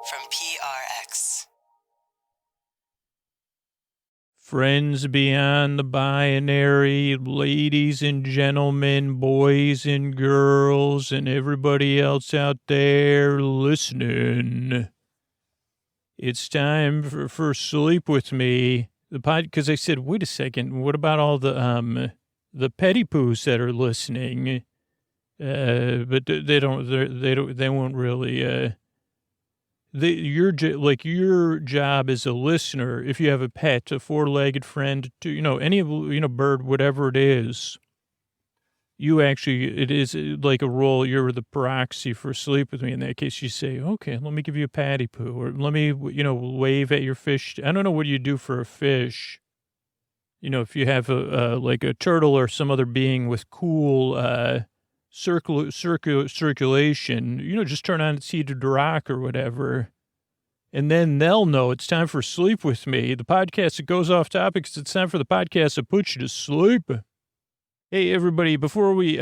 from PRX. Friends beyond the binary, ladies and gentlemen, boys and girls, and everybody else out there listening. It's time for Sleep With Me, the pod, because I said, wait a second, what about all the petty poos that are listening? But they won't really, your job as a listener, if you have a pet, a four-legged friend, any bird, whatever it is, it is like a role. You're the proxy for Sleep With Me. In that case, you say, okay, let me give you a patty poo, or let me, wave at your fish. I don't know what you do for a fish. If you have like a turtle or some other being with cool, circulation, just turn on its heated rock or whatever. And then they'll know it's time for Sleep With Me. The podcast that goes off topic because it's time for the podcast that puts you to sleep. Hey, everybody, before we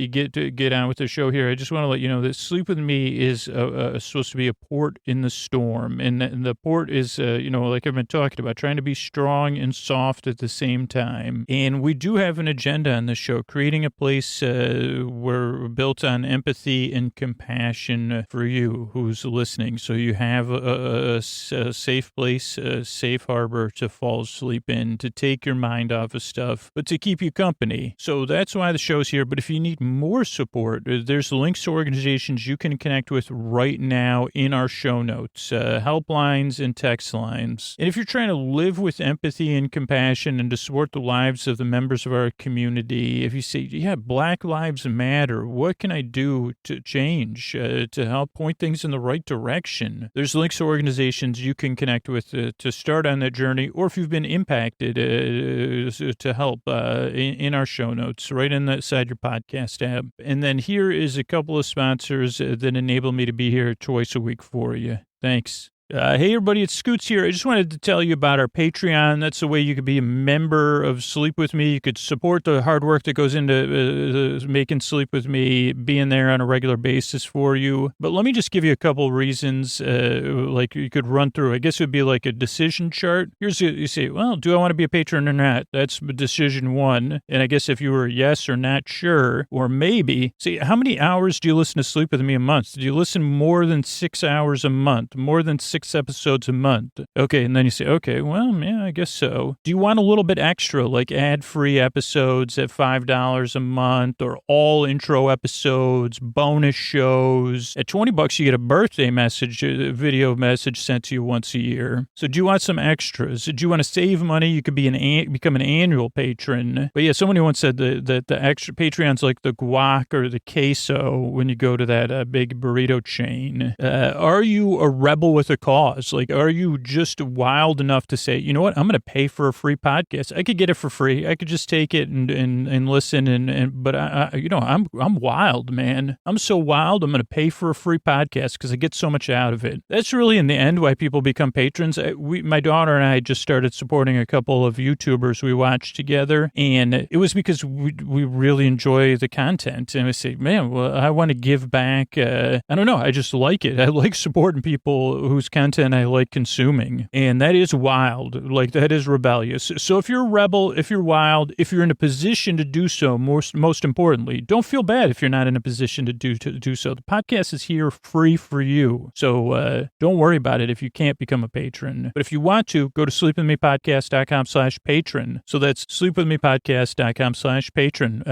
get on with the show here, I just want to let you know that Sleep With Me is supposed to be a port in the storm. And the port is, like I've been talking about, trying to be strong and soft at the same time. And we do have an agenda on the show, creating a place we're built on empathy and compassion for you who's listening. So you have a safe place, a safe harbor to fall asleep in, to take your mind off of stuff, but to keep you company. So that's why the show's here. But if you need more support, there's links to organizations you can connect with right now in our show notes, helplines and text lines. And if you're trying to live with empathy and compassion and to support the lives of the members of our community, if you say, yeah, Black Lives Matter, what can I do to change, to help point things in the right direction? There's links to organizations you can connect with to start on that journey, or if you've been impacted to help in our show notes, right inside your podcast app. And then here is a couple of sponsors that enable me to be here twice a week for you. Thanks. Hey, everybody, it's Scoots here. I just wanted to tell you about our Patreon. That's the way you could be a member of Sleep With Me. You could support the hard work that goes into making Sleep With Me, being there on a regular basis for you. But let me just give you a couple reasons, like you could run through. I guess it would be like a decision chart. You say, well, do I want to be a patron or not? That's decision one. And I guess if you were yes or not sure, or maybe, see, how many hours do you listen to Sleep With Me a month? Do you listen more than 6 hours a month? More than 6 episodes a month? Okay, and then you say, okay, well, yeah, I guess so. Do you want a little bit extra, like ad-free episodes at $5 a month, or all intro episodes, bonus shows? At $20, you get a birthday message, a video message sent to you once a year. So do you want some extras? Do you want to save money? You could become an annual patron. But yeah, someone once said that the extra Patreon's like the guac or the queso when you go to that big burrito chain. Are you a rebel with a cause? Like, are you just wild enough to say, you know what, I'm going to pay for a free podcast? I could get it for free. I could just take it and listen. But I'm wild, man. I'm so wild. I'm going to pay for a free podcast because I get so much out of it. That's really in the end why people become patrons. My daughter and I just started supporting a couple of YouTubers we watched together, and it was because we really enjoy the content. And I say, man, well, I want to give back. I don't know. I just like it. I like supporting people whose content I like consuming. And that is wild. Like, that is rebellious. So if you're a rebel, if you're wild, if you're in a position to do so, most importantly, don't feel bad if you're not in a position to do so. The podcast is here free for you. So don't worry about it if you can't become a patron. But if you want to, go to sleepwithmepodcast.com/patron. So that's sleepwithmepodcast.com/patron.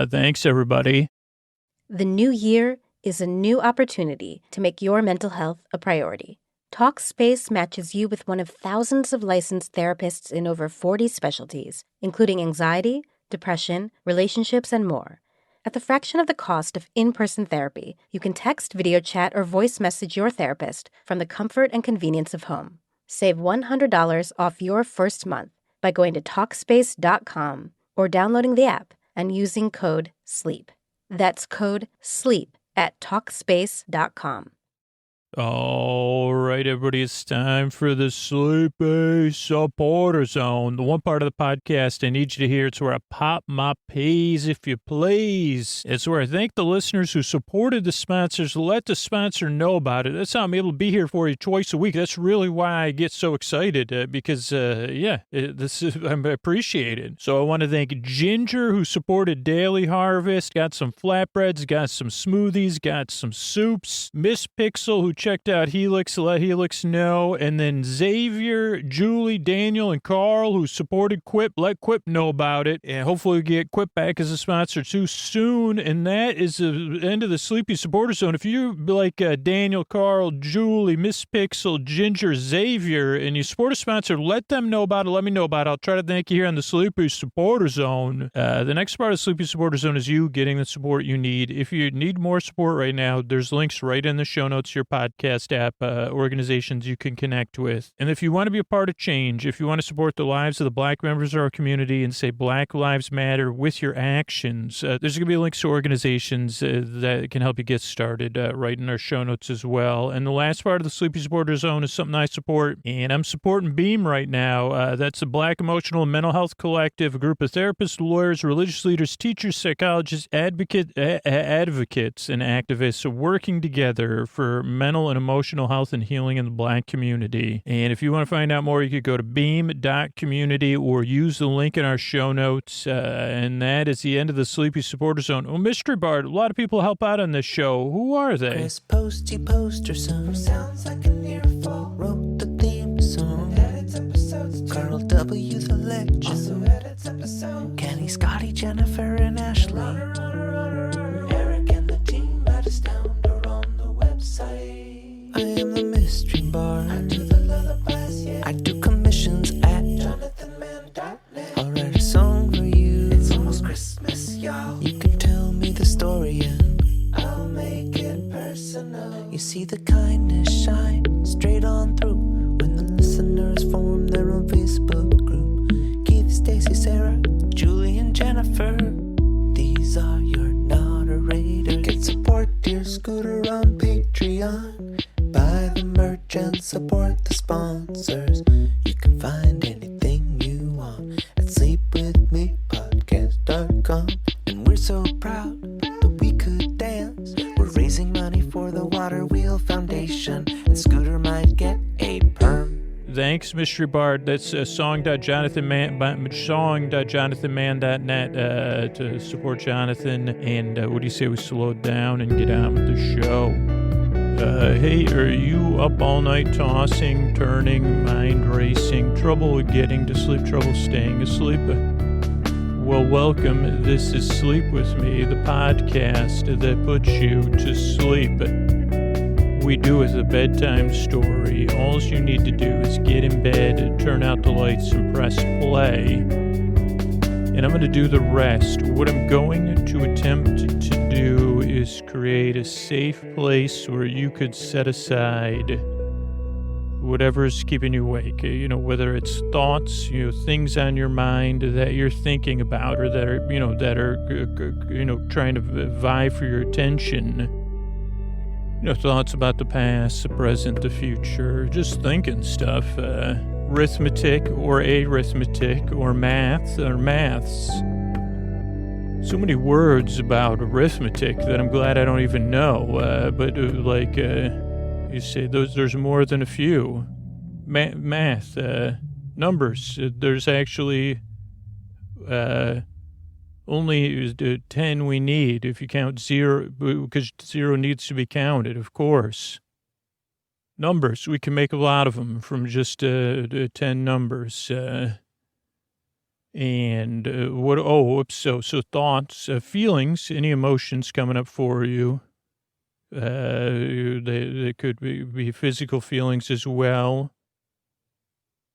Thanks, everybody. The new year is a new opportunity to make your mental health a priority. Talkspace matches you with one of thousands of licensed therapists in over 40 specialties, including anxiety, depression, relationships, and more. At the fraction of the cost of in-person therapy, you can text, video chat, or voice message your therapist from the comfort and convenience of home. Save $100 off your first month by going to Talkspace.com or downloading the app and using code SLEEP. That's code SLEEP at Talkspace.com. All right, everybody, it's time for the Sleepy Supporter Zone, the one part of the podcast I need you to hear. It's where I pop my peas, if you please. It's where I thank the listeners who supported the sponsors, let the sponsor know about it. That's how I'm able to be here for you twice a week. That's really why I get so excited, because, I appreciate it. So I want to thank Ginger, who supported Daily Harvest, got some flatbreads, got some smoothies, got some soups. Miss Pixel, who checked out Helix, let Helix know. And then Xavier, Julie, Daniel, and Carl, who supported Quip, let Quip know about it. And hopefully we get Quip back as a sponsor too soon. And that is the end of the Sleepy Supporter Zone. If you like Daniel, Carl, Julie, Miss Pixel, Ginger, Xavier, and you support a sponsor, let them know about it. Let me know about it. I'll try to thank you here on the Sleepy Supporter Zone. The next part of the Sleepy Supporter Zone is you getting the support you need. If you need more support right now, there's links right in the show notes, your podcast app, organizations you can connect with. And if you want to be a part of change, if you want to support the lives of the Black members of our community and say Black Lives Matter with your actions, there's going to be links to organizations that can help you get started right in our show notes as well. And the last part of the Sleepy Supporter Zone is something I support, and I'm supporting BEAM right now. That's the Black Emotional and Mental Health Collective, a group of therapists, lawyers, religious leaders, teachers, psychologists, advocates, and activists working together for mental and emotional health and healing in the Black community. And if you want to find out more, you could go to beam.community or use the link in our show notes. And that is the end of the Sleepy Supporter Zone. Oh, Mystery Bard, a lot of people help out on this show. Who are they? Chris Posty Poster Son sounds like an earful. Wrote the theme song. Edits episodes too. Carl W. the Legend also edits episodes. Kenny, Scotty, Jennifer, and Ashley. Eric and the team at Astound are on the website. I am the Mystery Bard. I do the lullabies, yeah. I do commissions at JonathanMann.net. I'll write a song for you. It's almost Christmas, y'all. You can tell me the story and I'll make it personal. You see the kindness shine straight on through when the listeners form their own Facebook group. Keith, Stacy, Sarah, Julie, and Jennifer. These are your moderators. Get support dear Scooter on Patreon. Buy the merch and support the sponsors. You can find anything you want at sleepwithmepodcast.com. And we're so proud that we could dance. We're raising money for the Water Wheel Foundation, and Scooter might get a perm. Thanks, Mystery Bard. That's song.jonathanmann.net to support Jonathan. And what do you say we slow down and get on with the show? Hey, are you up all night tossing, turning, mind racing, trouble getting to sleep, trouble staying asleep? Well, welcome. This is Sleep With Me, the podcast that puts you to sleep. We do it a bedtime story. All you need to do is get in bed, turn out the lights, and press play. And I'm going to do the rest. What I'm going to attempt to do is create a safe place where you could set aside whatever's keeping you awake. You know, whether it's thoughts, things on your mind that you're thinking about or that are, trying to vie for your attention. Thoughts about the past, the present, the future, just thinking stuff. Arithmetic or arithmetic or maths. So many words about arithmetic that I'm glad I don't even know. But you say there's more than a few. Math, numbers. There's actually only 10 we need if you count zero, because zero needs to be counted, of course. Numbers, we can make a lot of them from just 10 numbers. So thoughts, feelings, any emotions coming up for you. They could be physical feelings as well.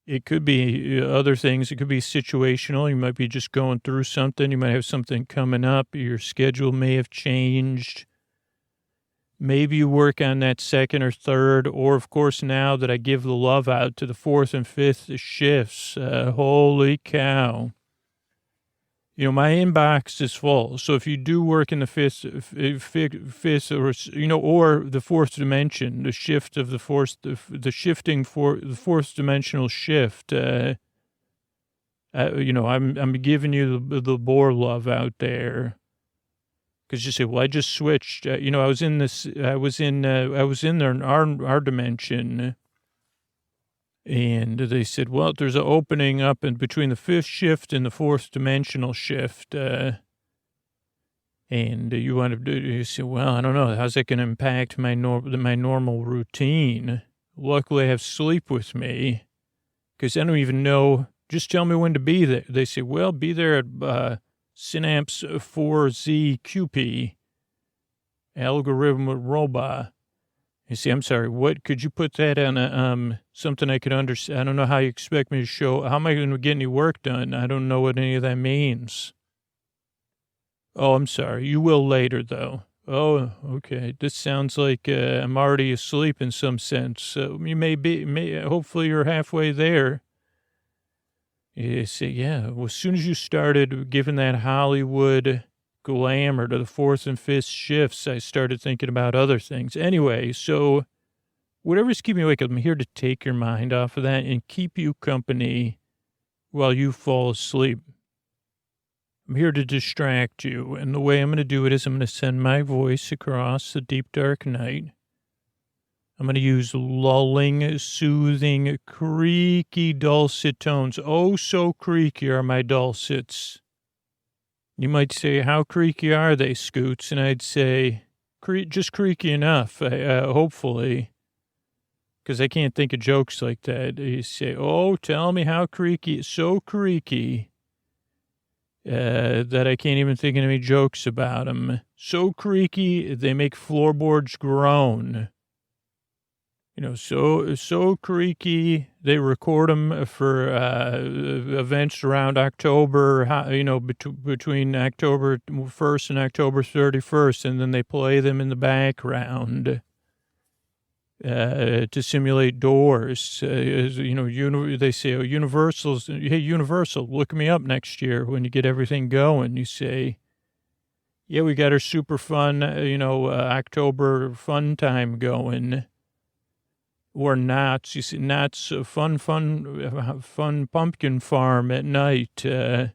It could be other things. It could be situational. You might be just going through something. You might have something coming up. Your schedule may have changed. Maybe you work on that second or third, or of course now that I give the love out to the fourth and fifth shifts, holy cow. my inbox is full. So if you do work in the fifth or, or the fourth dimension, the shift of the fourth dimensional shift, I'm giving you the boar love out there. Cause you say, well, I just switched, I was in there in our dimension. And they said, well, there's an opening up in between the fifth shift and the fourth dimensional shift. And you want to do, you say, well, I don't know. How's that going to impact my normal routine? Luckily, I have sleep with me because I don't even know. Just tell me when to be there. They say, well, be there at Synapse 4ZQP, algorithm robot. You see, I'm sorry, what, could you put that on something I could understand? I don't know how you expect me to show, how am I going to get any work done? I don't know what any of that means. Oh, I'm sorry, you will later, though. Oh, okay, this sounds like I'm already asleep in some sense. You hopefully you're halfway there. You see, yeah, well, as soon as you started giving that Hollywood glamour to the fourth and fifth shifts, I started thinking about other things. Anyway, so whatever's keeping you awake, I'm here to take your mind off of that and keep you company while you fall asleep. I'm here to distract you, and the way I'm going to do it is I'm going to send my voice across the deep, dark night. I'm going to use lulling, soothing, creaky, dulcet tones. Oh, so creaky are my dulcets. You might say, how creaky are they, Scoots? And I'd say, just creaky enough, hopefully, because I can't think of jokes like that. You say, oh, tell me how creaky, so creaky, that I can't even think of any jokes about them. So creaky, they make floorboards groan. So creaky, they record them for events around October, between October 1st and October 31st, and then they play them in the background to simulate doors. They say, oh, Universal's, hey, Universal, look me up next year when you get everything going. You say, yeah, we got our super fun, October fun time going. Or Knott's, you see, Knott's fun pumpkin farm at night. I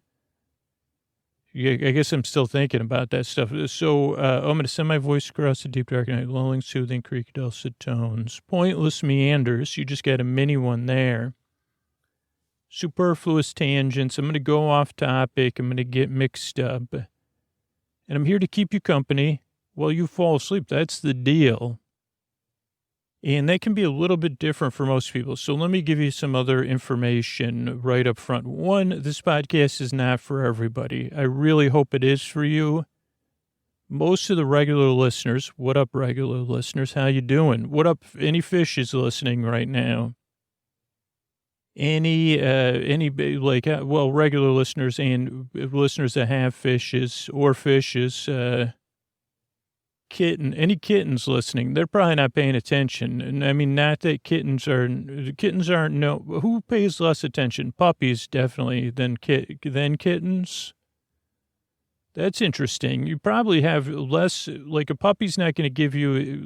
guess I'm still thinking about that stuff. So I'm going to send my voice across the deep dark night, lulling, soothing, creaky, dulcet tones. Pointless meanders. You just got a mini one there. Superfluous tangents. I'm going to go off topic. I'm going to get mixed up. And I'm here to keep you company while you fall asleep. That's the deal. And that can be a little bit different for most people. So let me give you some other information right up front. One, this podcast is not for everybody. I really hope it is for you. Most of the regular listeners, what up, regular listeners? How you doing? What up, any fishes listening right now? Regular listeners and listeners that have fishes or fishes, any kittens listening, they're probably not paying attention. And I mean, not that kittens aren't, no, who pays less attention? Puppies, definitely, than kittens. That's interesting. You probably have less, like a puppy's not going to give you,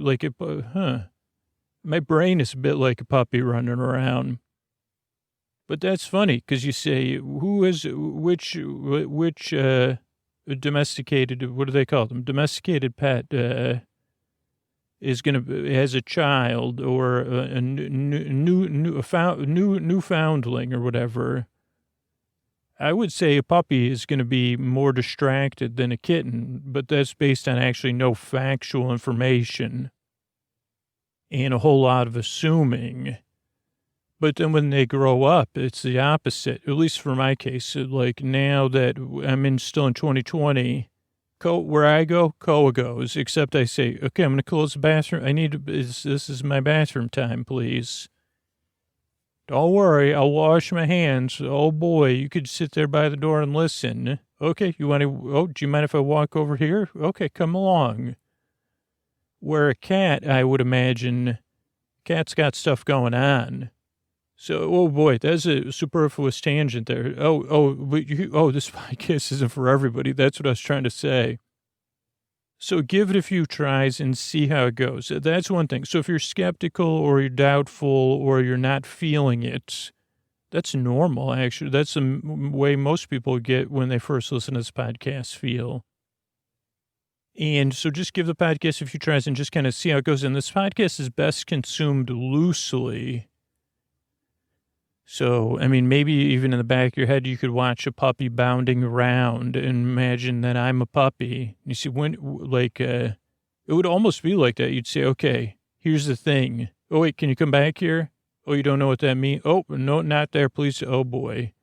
my brain is a bit like a puppy running around. But that's funny, because you say, which domesticated, what do they call them? Domesticated pet has a child or a newfoundling or whatever. I would say a puppy is going to be more distracted than a kitten, but that's based on actually no factual information and a whole lot of assuming. But then when they grow up, it's the opposite, at least for my case. Like now that I'm still in 2020, where I go, Koa goes, except I say, okay, I'm going to close the bathroom. This is my bathroom time, please. Don't worry, I'll wash my hands. Oh boy, you could sit there by the door and listen. Okay, do you mind if I walk over here? Okay, come along. Where a cat, I would imagine, cat's got stuff going on. So, oh boy, that's a superfluous tangent there. This podcast isn't for everybody. That's what I was trying to say. So give it a few tries and see how it goes. That's one thing. So if you're skeptical or you're doubtful or you're not feeling it, that's normal, actually. That's the way most people get when they first listen to this podcast feel. And so just give the podcast a few tries and just kind of see how it goes. And this podcast is best consumed loosely. So, I mean, maybe even in the back of your head, you could watch a puppy bounding around and imagine that I'm a puppy. You see, it would almost be like that. You'd say, okay, here's the thing. Oh, wait, can you come back here? Oh, you don't know what that means? Oh, no, not there, please. Oh, boy.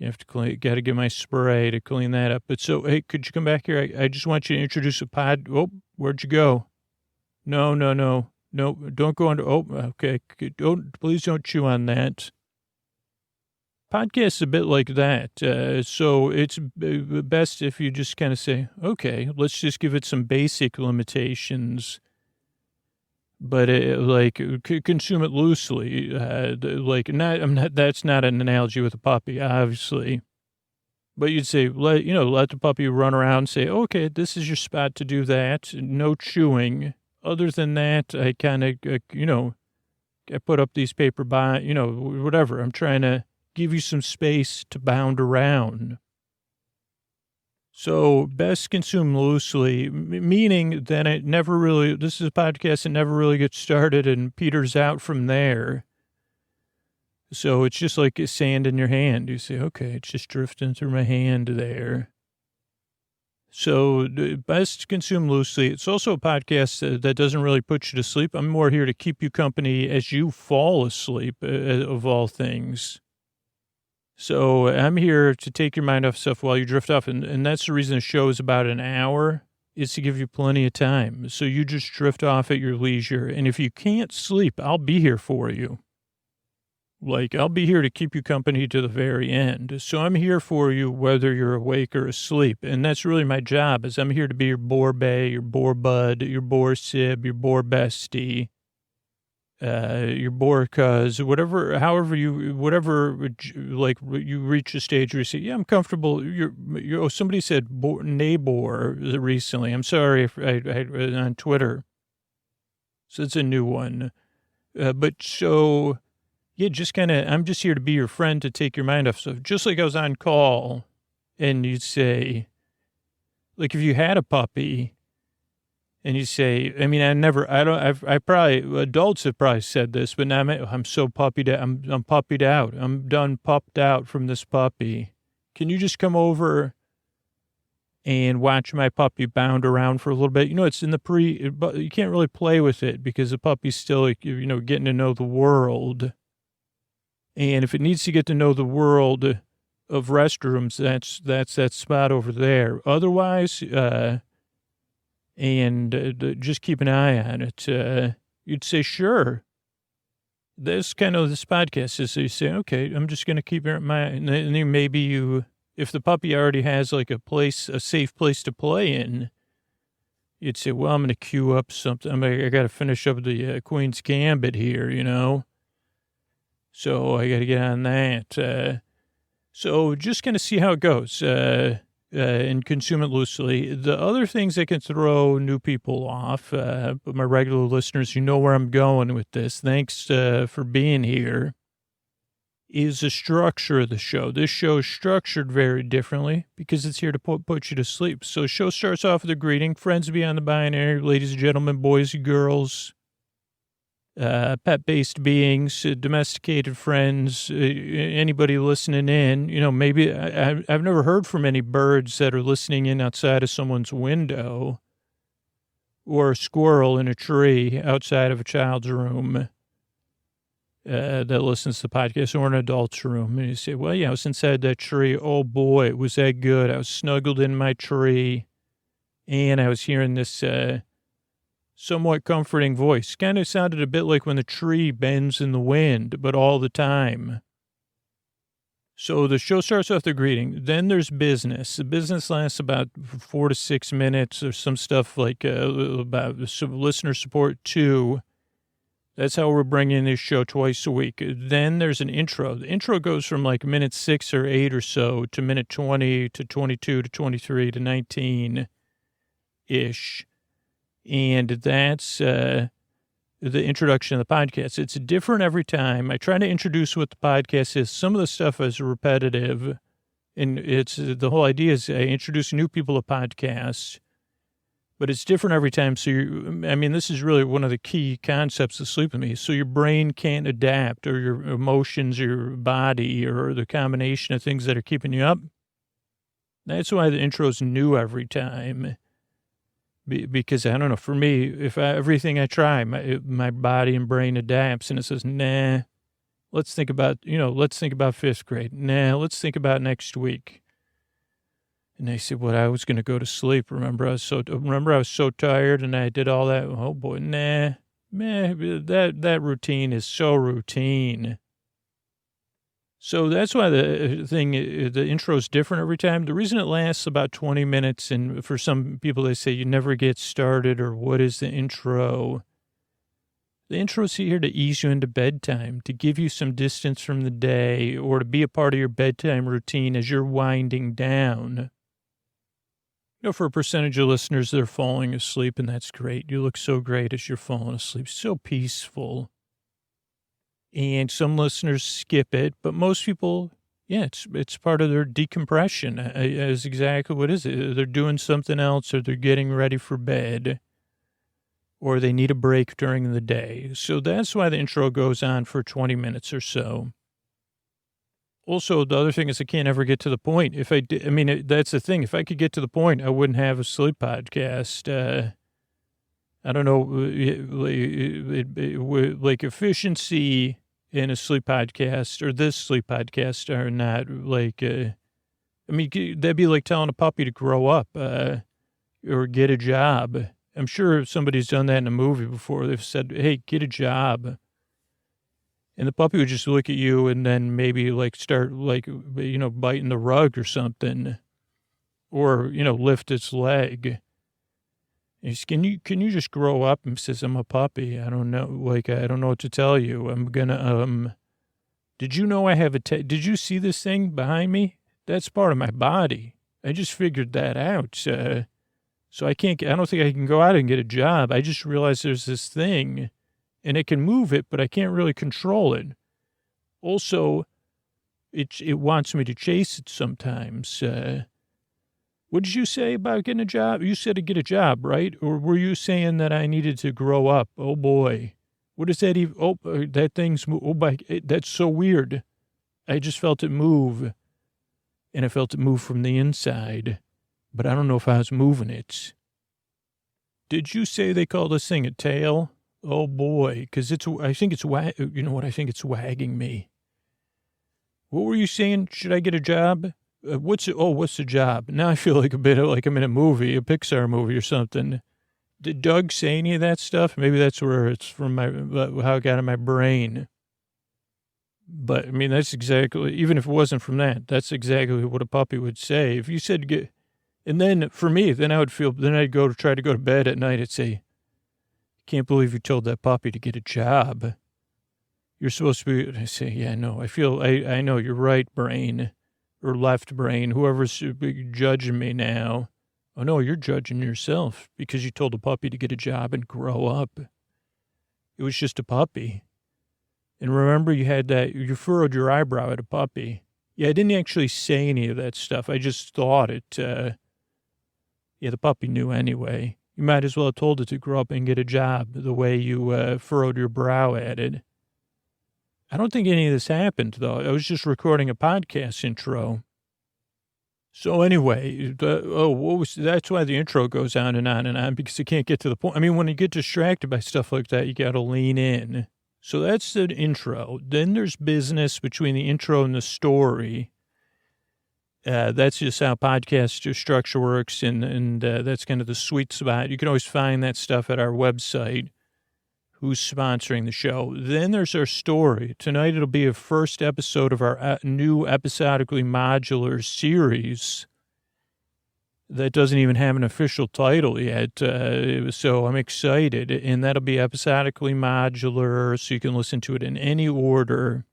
Got to get my spray to clean that up. But so, hey, could you come back here? I just want you to introduce a pod. Oh, where'd you go? No, don't go under. Oh, okay. Please don't chew on that. Podcast's a bit like that. So it's best if you just kind of say, okay, let's just give it some basic limitations, but consume it loosely. That's not an analogy with a puppy, obviously. But you'd say, let the puppy run around and say, okay, this is your spot to do that. No chewing. Other than that, I kind of, I put up these paper whatever. I'm trying to give you some space to bound around. So best consume loosely, meaning that this is a podcast that never really gets started and peters out from there. So it's just like sand in your hand. You say, okay, it's just drifting through my hand there. So best consume loosely. It's also a podcast that doesn't really put you to sleep. I'm more here to keep you company as you fall asleep, of all things. So I'm here to take your mind off stuff while you drift off. And that's the reason the show is about an hour, is to give you plenty of time. So you just drift off at your leisure. And if you can't sleep, I'll be here for you. I'll be here to keep you company to the very end. So I'm here for you whether you're awake or asleep. And that's really my job, is I'm here to be your bore bae, your bore bud, your bore sib, your bore bestie, your bore cuz, you reach a stage where you say, yeah, I'm comfortable. Somebody said neighbor recently. I'm sorry if I on Twitter. So it's a new one. Yeah, I'm just here to be your friend to take your mind off. So just like I was on call and you'd say, like if you had a puppy and you say, adults have probably said this, but now I'm so puppied out. I'm puppied out. I'm done pupped out from this puppy. Can you just come over and watch my puppy bound around for a little bit? It's in but you can't really play with it because the puppy's still, getting to know the world. And if it needs to get to know the world of restrooms, that's that spot over there. Otherwise, just keep an eye on it. You'd say, sure. This podcast is, so you say, okay, I'm just going to keep it in mind. And then maybe if the puppy already has like a safe place to play in, you'd say, well, I'm going to queue up something. I got to finish up the Queen's Gambit here, So I got to get on that. So just kind of see how it goes and consume it loosely. The other things that can throw new people off, but my regular listeners, you know where I'm going with this. Thanks for being here. Is the structure of the show. This show is structured very differently because it's here to put you to sleep. So the show starts off with a greeting. Friends beyond the binary, ladies and gentlemen, boys and girls. Pet-based beings, domesticated friends, anybody listening in, maybe I've never heard from any birds that are listening in outside of someone's window, or a squirrel in a tree outside of a child's room that listens to the podcast, or an adult's room. And you say, well, yeah, I was inside that tree. Oh boy, was that good. I was snuggled in my tree and I was hearing this, somewhat comforting voice. Kind of sounded a bit like when the tree bends in the wind, but all the time. So the show starts off the greeting. Then there's business. The business lasts about 4 to 6 minutes. There's some stuff like about some listener support too. That's how we're bringing this show twice a week. Then there's an intro. The intro goes from like minute 6 or 8 or so to minute 20 to 22 to 23 to 19-ish. And that's the introduction of the podcast. It's different every time. I try to introduce what the podcast is. Some of the stuff is repetitive. And it's the whole idea is I introduce new people to podcasts. But it's different every time. So, this is really one of the key concepts of Sleep With Me. So your brain can't adapt, or your emotions, your body, or the combination of things that are keeping you up. That's why the intro's new every time. Because, I don't know, for me, everything I try, my body and brain adapts, and it says, nah, let's think about 5th grade. Nah, let's think about next week. And they said, I was going to go to sleep. Remember, I was so tired and I did all that. Oh boy, nah, man, that routine is so routine. So that's why the intro is different every time. The reason it lasts about 20 minutes, and for some people, they say you never get started, or what is the intro? The intro is here to ease you into bedtime, to give you some distance from the day, or to be a part of your bedtime routine as you're winding down. For a percentage of listeners, they're falling asleep, and that's great. You look so great as you're falling asleep, so peaceful. And some listeners skip it, but most people, it's part of their decompression. Is exactly what is it. They're doing something else, or they're getting ready for bed, or they need a break during the day. So that's why the intro goes on for 20 minutes or so. Also, the other thing is I can't ever get to the point. If I did, that's the thing. If I could get to the point, I wouldn't have a sleep podcast. I don't know, like efficiency in a sleep podcast or this sleep podcast are not like, that'd be like telling a puppy to grow up or get a job. I'm sure somebody's done that in a movie before. They've said, hey, get a job. And the puppy would just look at you and then maybe like start like, biting the rug or something, or, lift its leg. And says, can you just grow up? And says, I'm a puppy. I don't know. I don't know what to tell you. I'm gonna, did you know I have did you see this thing behind me? That's part of my body. I just figured that out. So I don't think I can go out and get a job. I just realized there's this thing. And it can move it, but I can't really control it. Also, it wants me to chase it sometimes. What did you say about getting a job? You said to get a job, right? Or were you saying that I needed to grow up? Oh, boy. What is that even? Oh, that thing's, that's so weird. I just felt it move, and I felt it move from the inside, but I don't know if I was moving it. Did you say they call this thing a tail? Oh boy, because I think it's wagging me. What were you saying? Should I get a job? What's the job? Now I feel like a bit like I'm in a movie, a Pixar movie or something. Did Doug say any of that stuff? Maybe that's where it's from how it got in my brain. But that's exactly, even if it wasn't from that, that's exactly what a puppy would say. If you said and then for me, then I'd try to go to bed at night and say, can't believe you told that puppy to get a job. You're supposed to be, I say, yeah, no, I know, you're right, brain, or left brain, whoever's judging me now. Oh, no, you're judging yourself because you told a puppy to get a job and grow up. It was just a puppy. And remember, you furrowed your eyebrow at a puppy. Yeah, I didn't actually say any of that stuff. I just thought it. The puppy knew anyway. You might as well have told it to grow up and get a job the way you furrowed your brow at it. I don't think any of this happened, though. I was just recording a podcast intro. So anyway, that's why the intro goes on and on and on, because you can't get to the point. When you get distracted by stuff like that, you got to lean in. So that's the intro. Then there's business between the intro and the story. That's just how podcast structure works, and that's kind of the sweet spot. You can always find that stuff at our website, who's sponsoring the show. Then there's our story. Tonight it'll be a first episode of our new episodically modular series. that doesn't even have an official title yet. So I'm excited. And that'll be episodically modular, so you can listen to it in any order.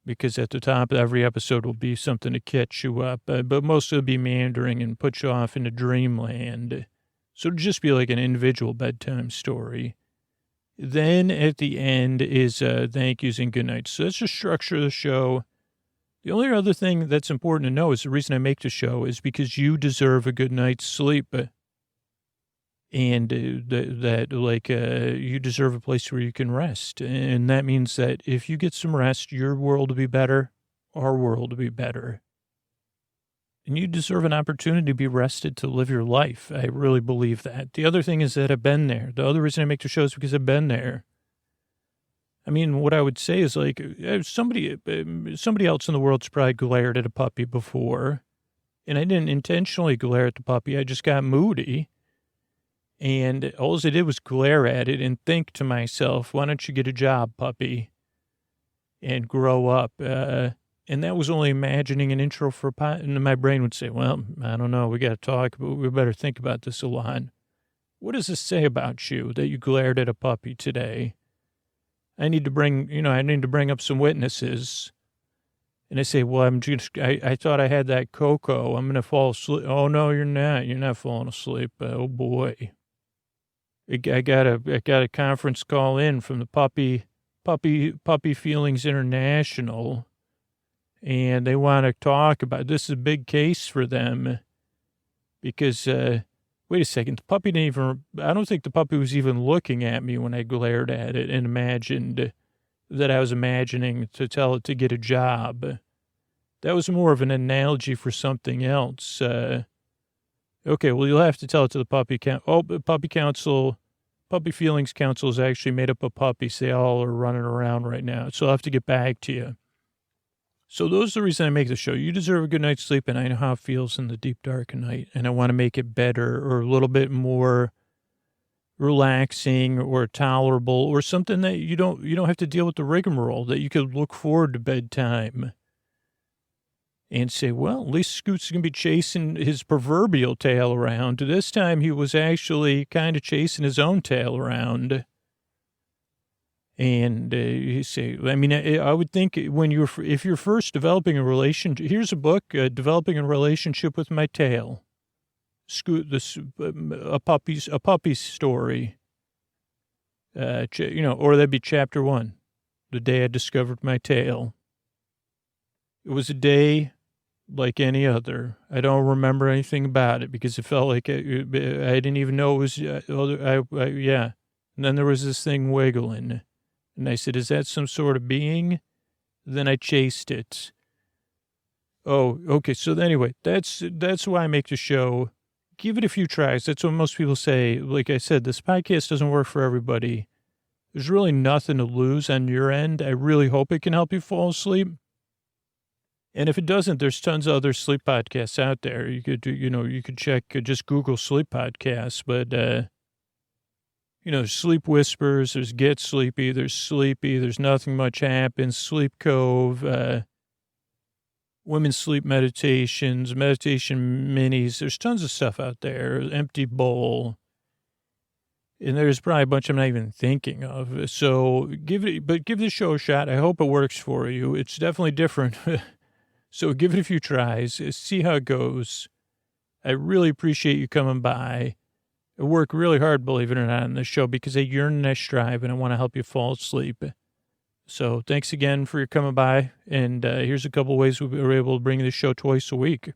Because at the top of every episode will be something to catch you up. But most of it'll be meandering and put you off into dreamland. So it'll just be like an individual bedtime story. Then at the end is thank yous and good nights. So that's the structure of the show. The only other thing that's important to know is the reason I make the show is because you deserve a good night's sleep. And you deserve a place where you can rest. And that means that if you get some rest, your world will be better, our world will be better. And you deserve an opportunity to be rested to live your life. I really believe that. The other thing is that I've been there. The other reason I make the show is because I've been there. I mean, what I would say is like somebody else in the world's probably glared at a puppy before. And I didn't intentionally glare at the puppy. I just got moody. And all I did was glare at it and think to myself, why don't you get a job, puppy, and grow up? And that was only imagining an intro for a pot. And my brain would say, well, I don't know. We got to talk, but we better think about this a lot. What does this say about you that you glared at a puppy today? I need to bring up some witnesses. And I say, well, I thought I had that cocoa. I'm going to fall asleep. Oh, no, you're not. You're not falling asleep. Oh, boy. I got a conference call in from the Puppy Feelings International, and they want to talk about this. Is a big case for them because wait a second, the puppy didn't even. I don't think the puppy was even looking at me when I glared at it and imagined that I was imagining to tell it to get a job. That was more of an analogy for something else. Okay, well, you'll have to tell it to the puppy Puppy Feelings Council is actually made up of puppies. They all are running around right now. So I'll have to get back to you. So those are the reason I make the show. You deserve a good night's sleep, and I know how it feels in the deep dark night, and I want to make it better or a little bit more relaxing or tolerable or something that you don't have to deal with the rigmarole, that you could look forward to bedtime and say, well, at least Scoot's going to be chasing his proverbial tail around. This time he was actually kind of chasing his own tail around. And you say, I mean, I would think if you're first developing a relationship, here's a book, Developing a Relationship with My Tail. Scoot, a puppy's story. Or that'd be chapter 1, the day I discovered my tail. It was a day like any other. I don't remember anything about it because it felt like I didn't even know it was, yeah. And then there was this thing wiggling. And I said, is that some sort of being? Then I chased it. Oh, okay. So anyway, that's why I make the show. Give it a few tries. That's what most people say. Like I said, this podcast doesn't work for everybody. There's really nothing to lose on your end. I really hope it can help you fall asleep. And if it doesn't, there's tons of other sleep podcasts out there. You could check, just Google sleep podcasts, but, Sleep Whispers, there's Get Sleepy, there's Nothing Much Happens, Sleep Cove, Women's Sleep Meditations, Meditation Minis. There's tons of stuff out there. Empty Bowl. And there's probably a bunch I'm not even thinking of. So give the show a shot. I hope it works for you. It's definitely different. So give it a few tries. See how it goes. I really appreciate you coming by. I work really hard, believe it or not, on this show because I yearn and I strive, and I want to help you fall asleep. So thanks again for your coming by, and here's a couple ways we were able to bring this show twice a week.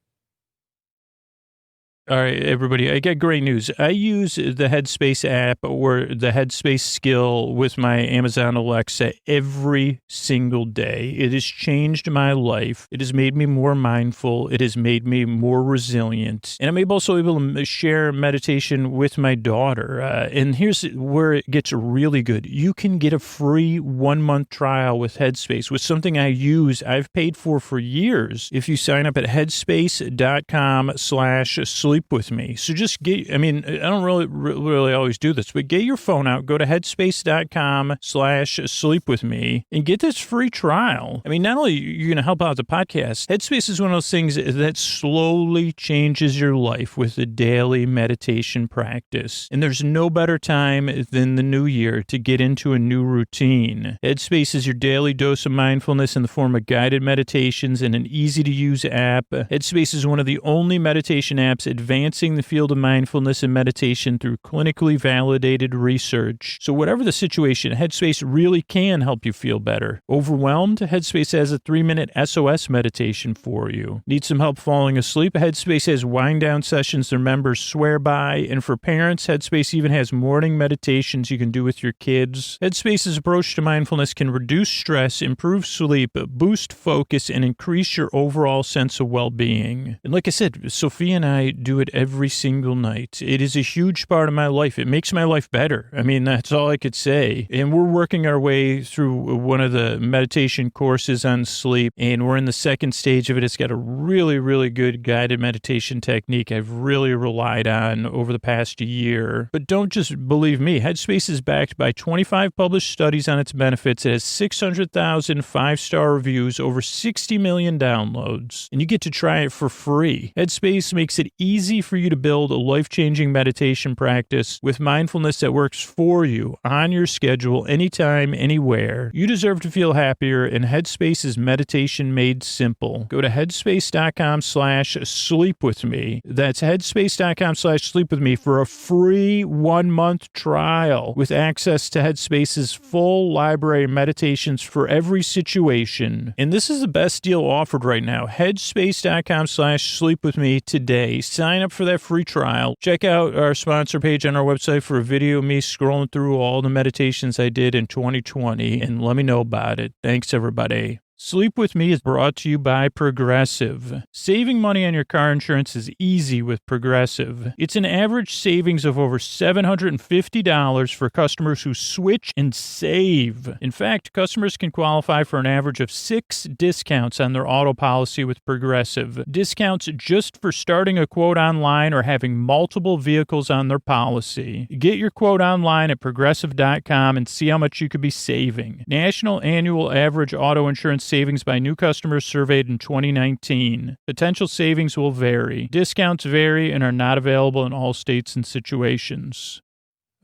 All right, everybody, I got great news. I use the Headspace app or the Headspace skill with my Amazon Alexa every single day. It has changed my life. It has made me more mindful. It has made me more resilient. And I'm also able to share meditation with my daughter. And here's where it gets really good. You can get a free 1-month trial with Headspace, with something I've paid for years. If you sign up at headspace.com/sleep sleep with me. So just I don't really always do this, but get your phone out, go to headspace.com/sleep with me and get this free trial. I mean, not only are you going to help out the podcast, Headspace is one of those things that slowly changes your life with a daily meditation practice. And there's no better time than the new year to get into a new routine. Headspace is your daily dose of mindfulness in the form of guided meditations and an easy-to-use app. Headspace is one of the only meditation apps advancing the field of mindfulness and meditation through clinically validated research. So whatever the situation, Headspace really can help you feel better. Overwhelmed? Headspace has a 3-minute SOS meditation for you. Need some help falling asleep? Headspace has wind-down sessions their members swear by. And for parents, Headspace even has morning meditations you can do with your kids. Headspace's approach to mindfulness can reduce stress, improve sleep, boost focus, and increase your overall sense of well-being. And like I said, Sophia and I do it every single night. It is a huge part of my life. It makes my life better. I mean, that's all I could say. And we're working our way through one of the meditation courses on sleep, and we're in the second stage of it. It's got a really, really good guided meditation technique I've really relied on over the past year. But don't just believe me. Headspace is backed by 25 published studies on its benefits. It has 600,000 5-star reviews, over 60 million downloads, and you get to try it for free. Headspace makes it easy for you to build a life-changing meditation practice with mindfulness that works for you on your schedule, anytime, anywhere. You deserve to feel happier, and Headspace is meditation made simple. Go to headspace.com/sleep with me. That's headspace.com/sleep with me for a free 1-month trial with access to Headspace's full library of meditations for every situation. And this is the best deal offered right now. Headspace.com/sleep with me today. Sign up for that free trial. Check out our sponsor page on our website for a video of me scrolling through all the meditations I did in 2020, and let me know about it. Thanks, everybody. Sleep With Me is brought to you by Progressive. Saving money on your car insurance is easy with Progressive. It's an average savings of over $750 for customers who switch and save. In fact, customers can qualify for an average of 6 discounts on their auto policy with Progressive. Discounts just for starting a quote online or having multiple vehicles on their policy. Get your quote online at Progressive.com and see how much you could be saving. National annual average auto insurance savings by new customers surveyed in 2019. Potential savings will vary. Discounts vary and are not available in all states and situations.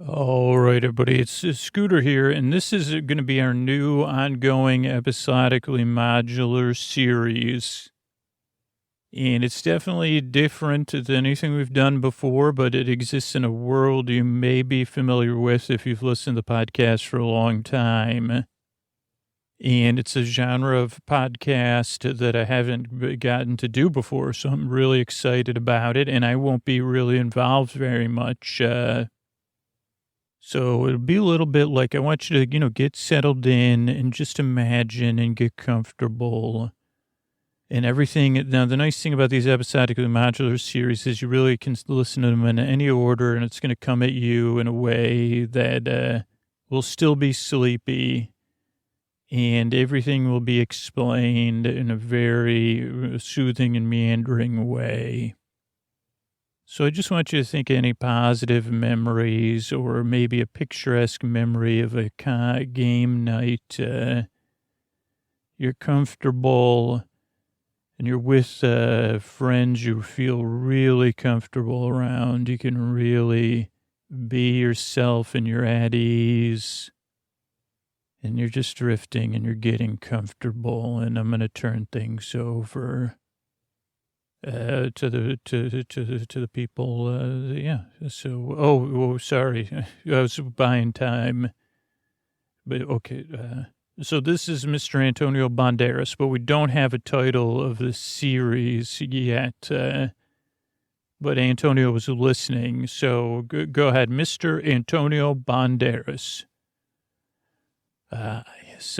All right, everybody, it's Scooter here, and this is going to be our new ongoing episodically modular series. And it's definitely different than anything we've done before, but it exists in a world you may be familiar with if you've listened to the podcast for a long time. And it's a genre of podcast that I haven't gotten to do before, so I'm really excited about it, and I won't be really involved very much. So it'll be a little bit like I want you to, get settled in and just imagine and get comfortable and everything. Now, the nice thing about these episodic modular series is you really can listen to them in any order, and it's going to come at you in a way that will still be sleepy. And everything will be explained in a very soothing and meandering way. So I just want you to think of any positive memories or maybe a picturesque memory of a game night. You're comfortable and you're with friends you feel really comfortable around. You can really be yourself and you're at ease. And you're just drifting and you're getting comfortable, and I'm going to turn things over to the people. Yeah. So, sorry. I was buying time. But okay. So this is Mr. Antonio Banderas, but we don't have a title of the series yet. But Antonio was listening. So go ahead, Mr. Antonio Banderas. Yes,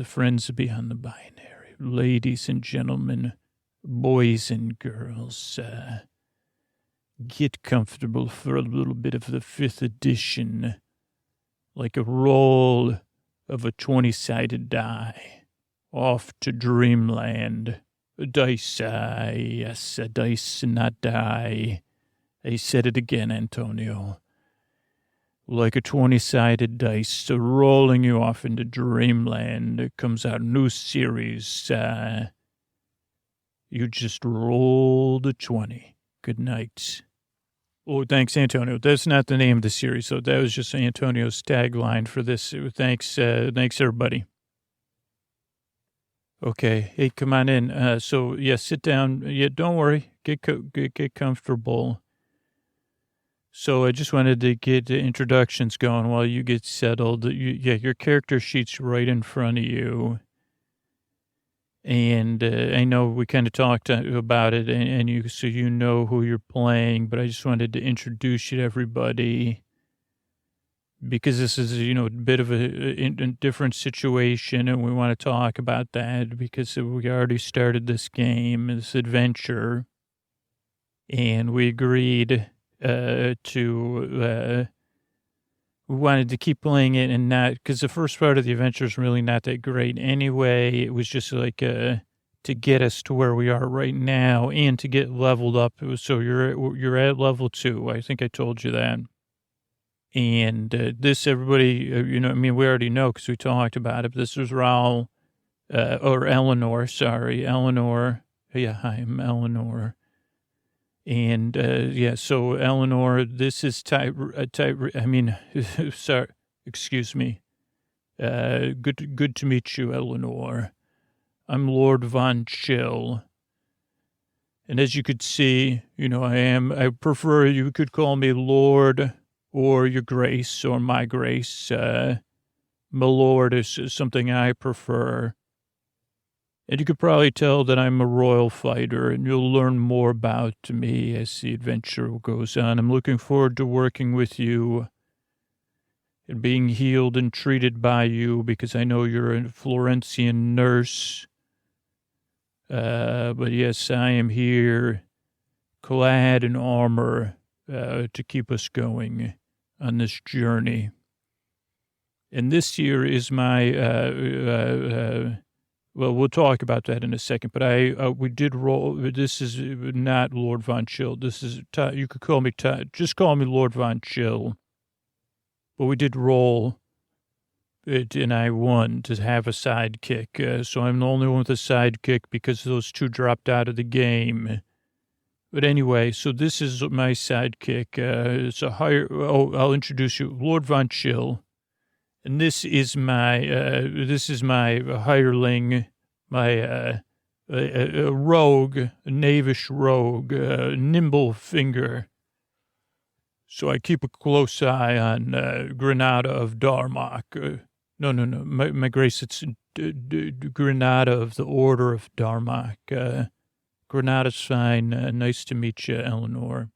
friends beyond the binary, ladies and gentlemen, boys and girls, get comfortable for a little bit of the 5th edition, like a roll of a 20-sided die, off to dreamland, dice, yes, dice, not die, I said it again, Antonio. Like a 20-sided dice, rolling you off into dreamland. It comes out a new series. You just rolled a 20. Good night. Oh, thanks, Antonio. That's not the name of the series, so that was just Antonio's tagline for this. Thanks, everybody. Okay, hey, come on in. So, yeah, sit down. Yeah, don't worry. Get comfortable. So I just wanted to get the introductions going while you get settled. Your character sheet's right in front of you. And I know we kind of talked about it, and so you know who you're playing, but I just wanted to introduce you to everybody because this is, a bit of a different situation, and we want to talk about that because we already started this game, this adventure, and we agreed we wanted to keep playing it and not, because the first part of the adventure is really not that great anyway. It was just like to get us to where we are right now and to get leveled up. So you're at level 2. I think I told you that. And this, everybody, we already know because we talked about it. But this was Raul, or Eleanor, sorry, Eleanor. Yeah, hi, I'm Eleanor. And, so Eleanor, this is sorry, excuse me. Good to meet you, Eleanor. I'm Lord Von Chill. And as you could see, I prefer you could call me Lord or Your Grace or My Grace. My Lord is something I prefer. And you could probably tell that I'm a royal fighter, and you'll learn more about me as the adventure goes on. I'm looking forward to working with you and being healed and treated by you because I know you're a Florentian nurse. But yes, I am here clad in armor to keep us going on this journey. And this here is my... well, we'll talk about that in a second, but we did roll. This is not Lord Von Chill. This is, you could call me, just call me Lord Von Chill. But we did roll it, and I won to have a sidekick. So I'm the only one with a sidekick because those two dropped out of the game. But anyway, so this is my sidekick. It's a I'll introduce you, Lord Von Chill. And this is my hireling, my a rogue, a knavish rogue, nimble finger. So I keep a close eye on Granada of Darmok. No, my grace, it's Granada of the Order of Darmok. Granada's fine. Nice to meet you, Eleanor.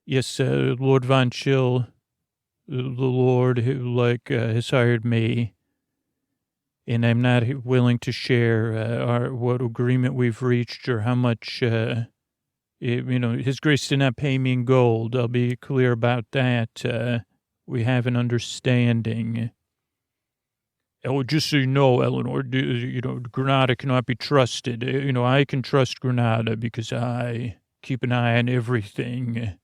Yes, Lord Von Chill. The Lord who has hired me, and I'm not willing to share what agreement we've reached or how much, His Grace did not pay me in gold. I'll be clear about that. We have an understanding. Oh, just so you know, Eleanor, Granada cannot be trusted. I can trust Granada because I keep an eye on everything.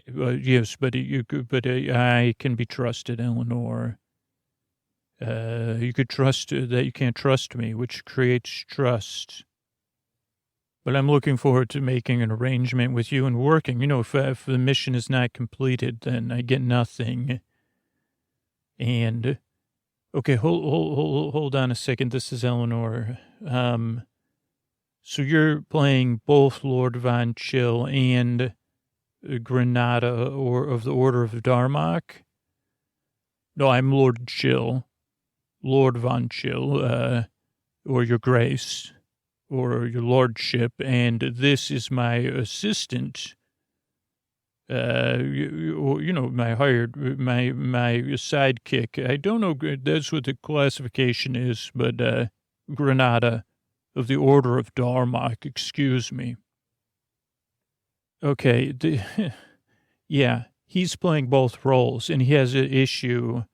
Yes, but I can be trusted, Eleanor. You could trust that you can't trust me, which creates trust. But I'm looking forward to making an arrangement with you and working. If the mission is not completed, then I get nothing. And okay, hold on a second. This is Eleanor. So you're playing both Lord Von Chill and Granada or of the Order of Darmok? No, I'm Lord Chill, Lord Von Chill, or Your Grace, or Your Lordship, and this is my assistant. My sidekick. I don't know. That's what the classification is, but Granada of the Order of Darmok. Excuse me. Okay, yeah, he's playing both roles, and he has an issue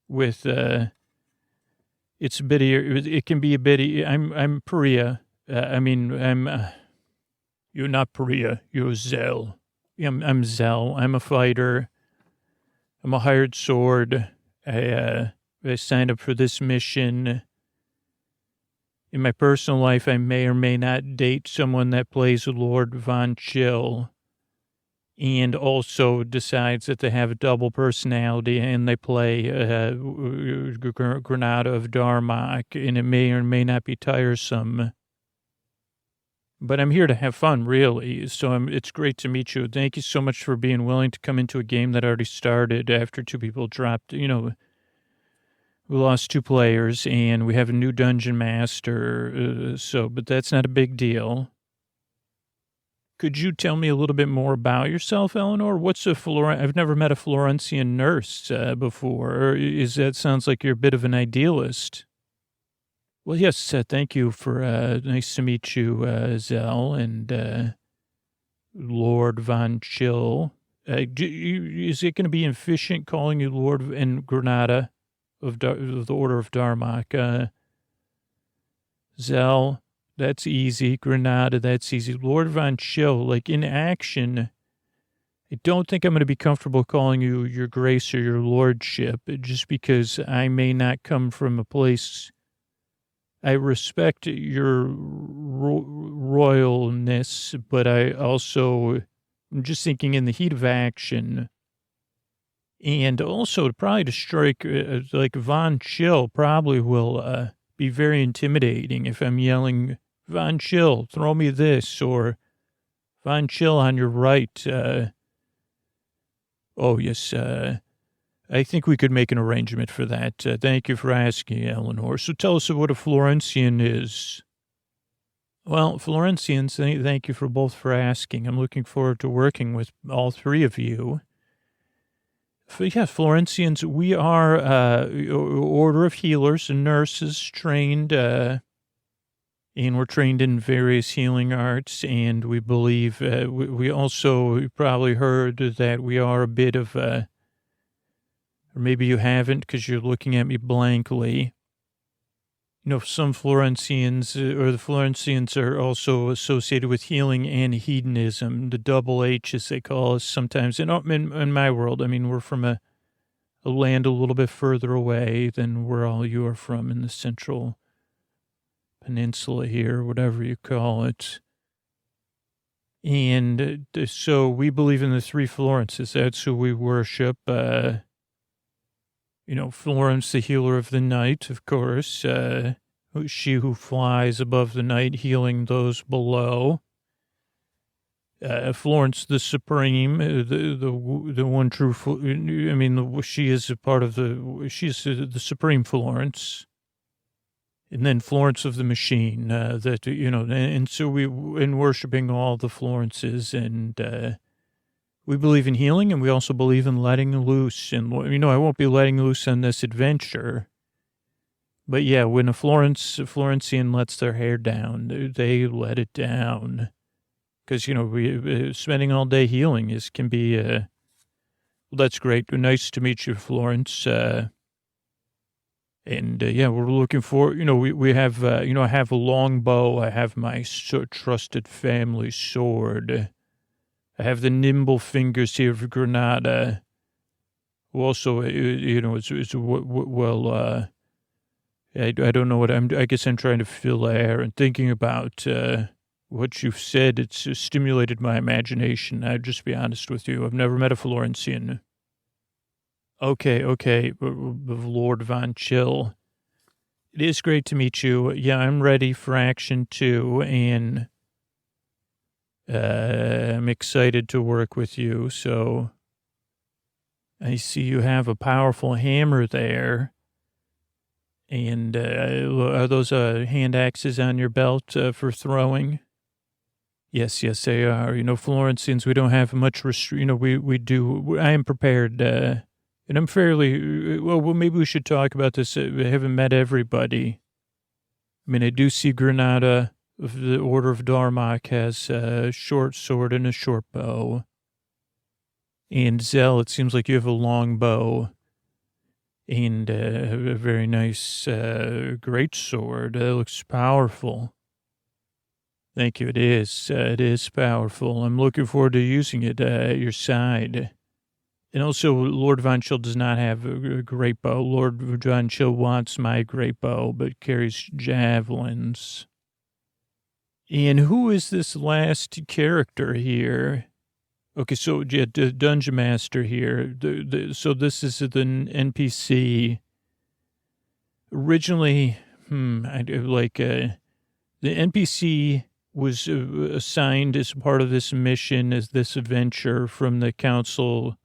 with, it's a bit, it can be a bit, I'm Priya, You're not Priya. You're Zell. I'm Zell. I'm a fighter. I'm a hired sword. I signed up for this mission. In my personal life, I may or may not date someone that plays Lord Von Chill and also decides that they have a double personality and they play Granada of Darmok, and it may or may not be tiresome. But I'm here to have fun, really. So it's great to meet you. Thank you so much for being willing to come into a game that already started after two people dropped, we lost 2 players, and we have a new dungeon master, but that's not a big deal. Could you tell me a little bit more about yourself, Eleanor? I've never met a Florentian nurse before. Sounds like you're a bit of an idealist. Well, yes, thank you for, nice to meet you, Zell, and Lord Von Chill. Is it going to be efficient calling you Lord and Granada? Of the Order of Darmok. Zell, that's easy. Granada, that's easy. Lord Von Chill, like in action, I don't think I'm going to be comfortable calling you your grace or your lordship, just because I may not come from a place. I respect your royalness, but I'm just thinking in the heat of action. And also, probably to strike, like Von Chill probably will be very intimidating if I'm yelling, Von Chill, throw me this, or Von Chill on your right. Oh, yes, I think we could make an arrangement for that. Thank you for asking, Eleanor. So tell us what a Florentian is. Well, Florentians, thank you for asking. I'm looking forward to working with all 3 of you. Yeah, Florentians, we are order of healers and nurses trained, and we're trained in various healing arts, and we believe, we also, you probably heard that we are a bit of, or maybe you haven't because you're looking at me blankly. Some Florentians, or the Florentians are also associated with healing and hedonism, the double H, as they call us sometimes. In my world, I mean, we're from a land a little bit further away than where all you are from in the central peninsula here, whatever you call it. And so we believe in the 3 Florences. That's who we worship. Florence, the healer of the night, of course, she who flies above the night, healing those below. Florence, the supreme, the one true, she is a part of she's the supreme Florence. And then Florence of the machine, and so in worshiping all the Florences, and, we believe in healing, and we also believe in letting loose. And, I won't be letting loose on this adventure. But, yeah, when a Florentian lets their hair down, they let it down. Because, we spending all day healing can be, well, that's great. Nice to meet you, Florence. Yeah, we're looking for, we have, I have a long bow. I have my trusted family sword. I have the nimble fingers here of Granada. Also, I don't know I guess I'm trying to fill air and thinking about what you've said. It's stimulated my imagination. I'd just be honest with you. I've never met a Florentian. Okay, Lord Von Chill. It is great to meet you. Yeah, I'm ready for action too, and I'm excited to work with you. So I see you have a powerful hammer there. And are those hand axes on your belt for throwing? Yes, they are. Florentians, we don't have much we do. I am prepared, and I'm fairly, well, maybe we should talk about this. I haven't met everybody. I mean, I do see Granada of the Order of Darmok has a short sword and a short bow. And Zell, it seems like you have a long bow and a very nice great sword. That looks powerful. Thank you. It is powerful. I'm looking forward to using it at your side. And also, Lord Von Chill does not have a great bow. Lord Von Chill wants my great bow, but carries javelins. And who is this last character here? Okay, so yeah, the Dungeon Master here. So this is the NPC. Originally, the NPC was assigned as part of this mission, as this adventure from the council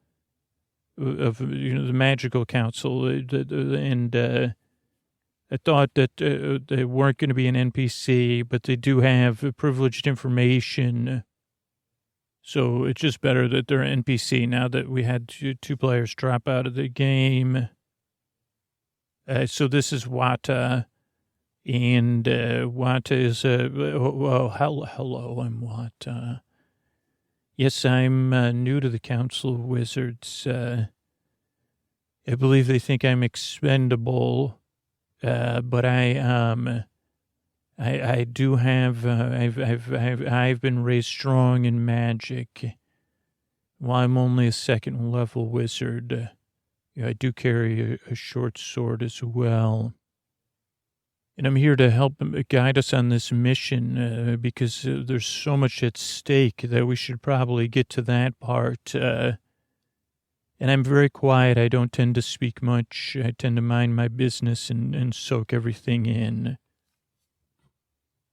of, the magical council. And I thought that they weren't going to be an NPC, but they do have privileged information. So it's just better that they're an NPC now that we had two players drop out of the game. So this is Wata, and Wata is hello, I'm Wata. Yes, I'm new to the Council of Wizards. I believe they think I'm expendable, but I do have I've been raised strong in magic. While I'm only a second level wizard, I do carry a short sword as well. And I'm here to help guide us on this mission because there's so much at stake that we should probably get to that part. And I'm very quiet. I don't tend to speak much. I tend to mind my business and soak everything in.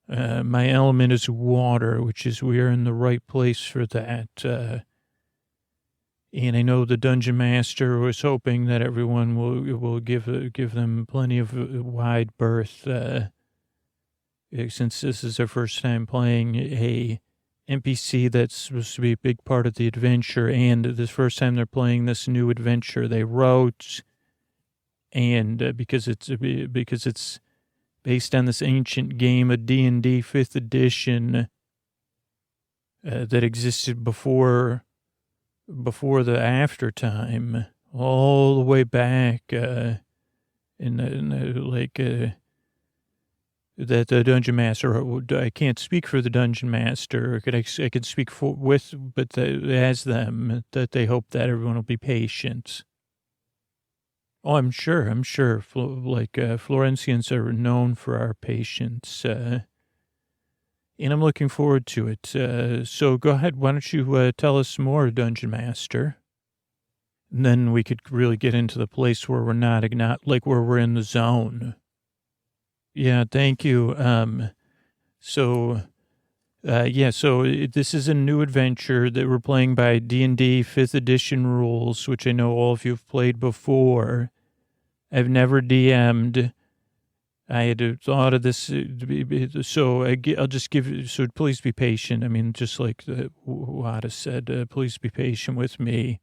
My element is water, which is we are in the right place for that. And I know the Dungeon Master was hoping that everyone will give them plenty of wide berth, since this is their first time playing a NPC that's supposed to be a big part of the adventure, and this first time they're playing this new adventure they wrote, and because it's based on this ancient game of D&D 5th edition that existed before the after time, all the way back that the Dungeon Master, I can't speak for the Dungeon Master, I could speak as them, that they hope that everyone will be patient. Oh, I'm sure. Florentians are known for our patience, and I'm looking forward to it. So go ahead. Why don't you tell us more, Dungeon Master? And then we could really get into the place where we're not where we're in the zone. Yeah, thank you. So this is a new adventure that we're playing by D&D 5th edition rules, which I know all of you have played before. I've never DM'd. I had thought of this, so I'll just give you, so please be patient. I mean, just like Wada said, please be patient with me.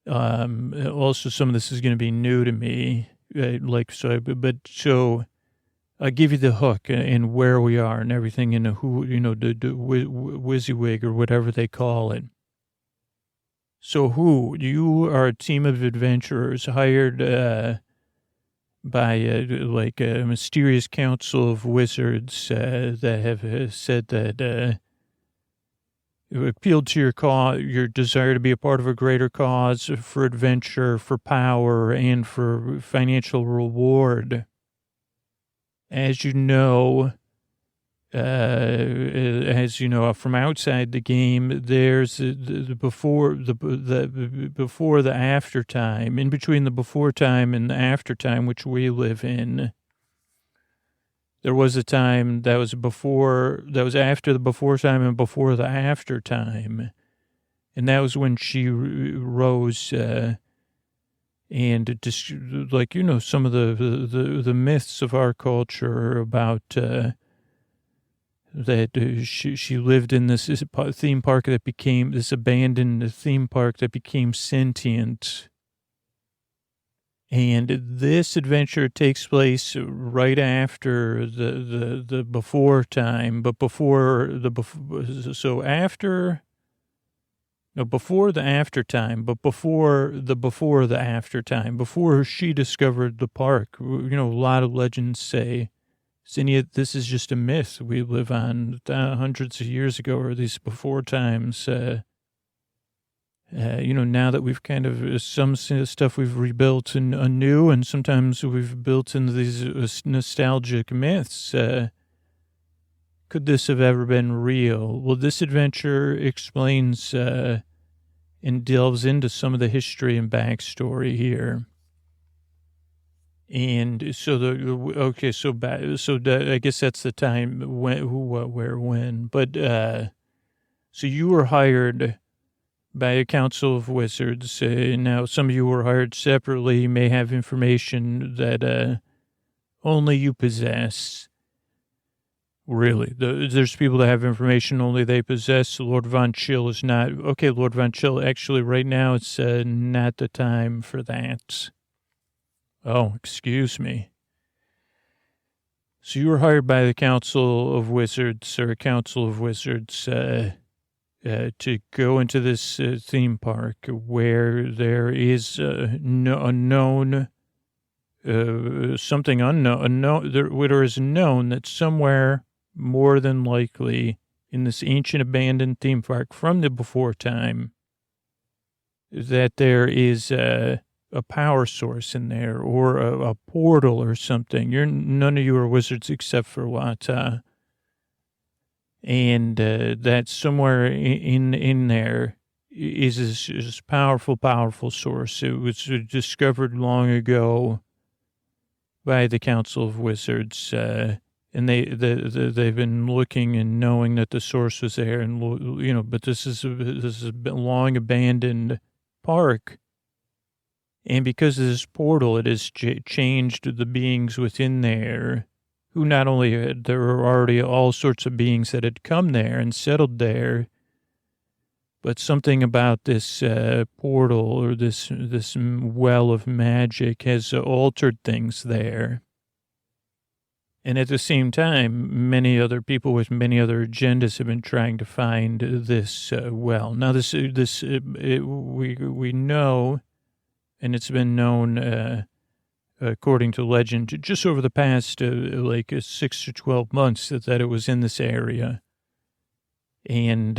Also, some of this is going to be new to me, so I'll give you the hook and where we are and everything, and who, the WYSIWYG or whatever they call it. So you are a team of adventurers hired by a mysterious council of wizards that have said that appealed to your desire to be a part of a greater cause for adventure, for power, and for financial reward. As you know, from outside the game, there's the before the after time, in between the before time and the after time, which we live in. There was a time that was after the before time and before the after time. And that was when she rose, and just some of the myths of our culture about, that she lived in this theme park that became this abandoned theme park that became sentient. And this adventure takes place right after the before time, but before the after time, but before the after time, before she discovered the park. A lot of legends say this is just a myth we live on hundreds of years ago, or at least before times. Now that we've kind of, some stuff we've rebuilt anew, and sometimes we've built into these nostalgic myths. Could this have ever been real? Well, this adventure explains and delves into some of the history and backstory here. And so I guess that's the time when, who, what, where, when. But so you were hired by a council of wizards. Now, some of you were hired separately, may have information that only you possess. Really, there's people that have information only they possess. Lord Von Chill is not. Okay, Lord Von Chill, actually, right now, it's not the time for that. Oh, excuse me. So you were hired by the Council of Wizards, or a Council of Wizards, to go into this theme park where there is something unknown. There is known that somewhere, more than likely, in this ancient abandoned theme park from the before time, that there is a power source in there, or a portal or something. None of you are wizards except for Wata. And that somewhere in there is this powerful source. It was discovered long ago by the Council of Wizards, and they've been looking and knowing that the source was there, and but this is a long abandoned park, and because of this portal, it has changed the beings within there. Who not only there were already all sorts of beings that had come there and settled there, but something about this portal, or this well of magic, has altered things there. And at the same time, many other people with many other agendas have been trying to find this well. Now, we know, and it's been known, according to legend, just over the past 6 to 12 months, that it was in this area. And,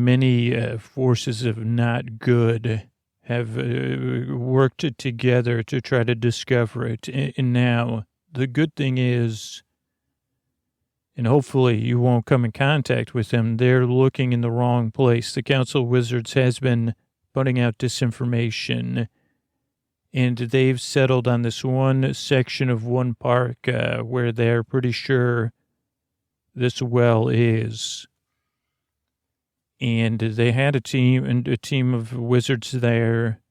many forces of not good have worked together to try to discover it. And now, the good thing is, and hopefully you won't come in contact with them, they're looking in the wrong place. The Council of Wizards has been putting out disinformation, and they've settled on this one section of one park where they're pretty sure this well is. And they had a team of wizards there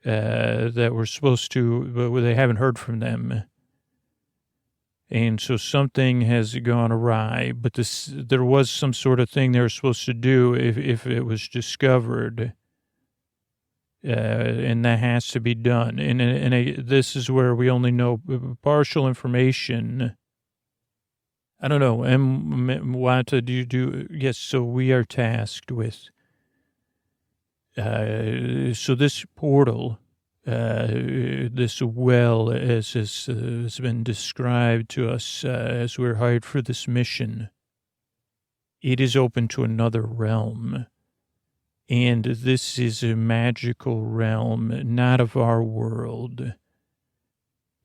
that were supposed to, but they haven't heard from them. And so something has gone awry, but there was some sort of thing they were supposed to do if it was discovered. And that has to be done. And this is where we only know partial information. I don't know. Wata, do you do? Yes, so we are tasked with. So this portal, this well, as has been described to us as we're hired for this mission, it is open to another realm. And this is a magical realm, not of our world.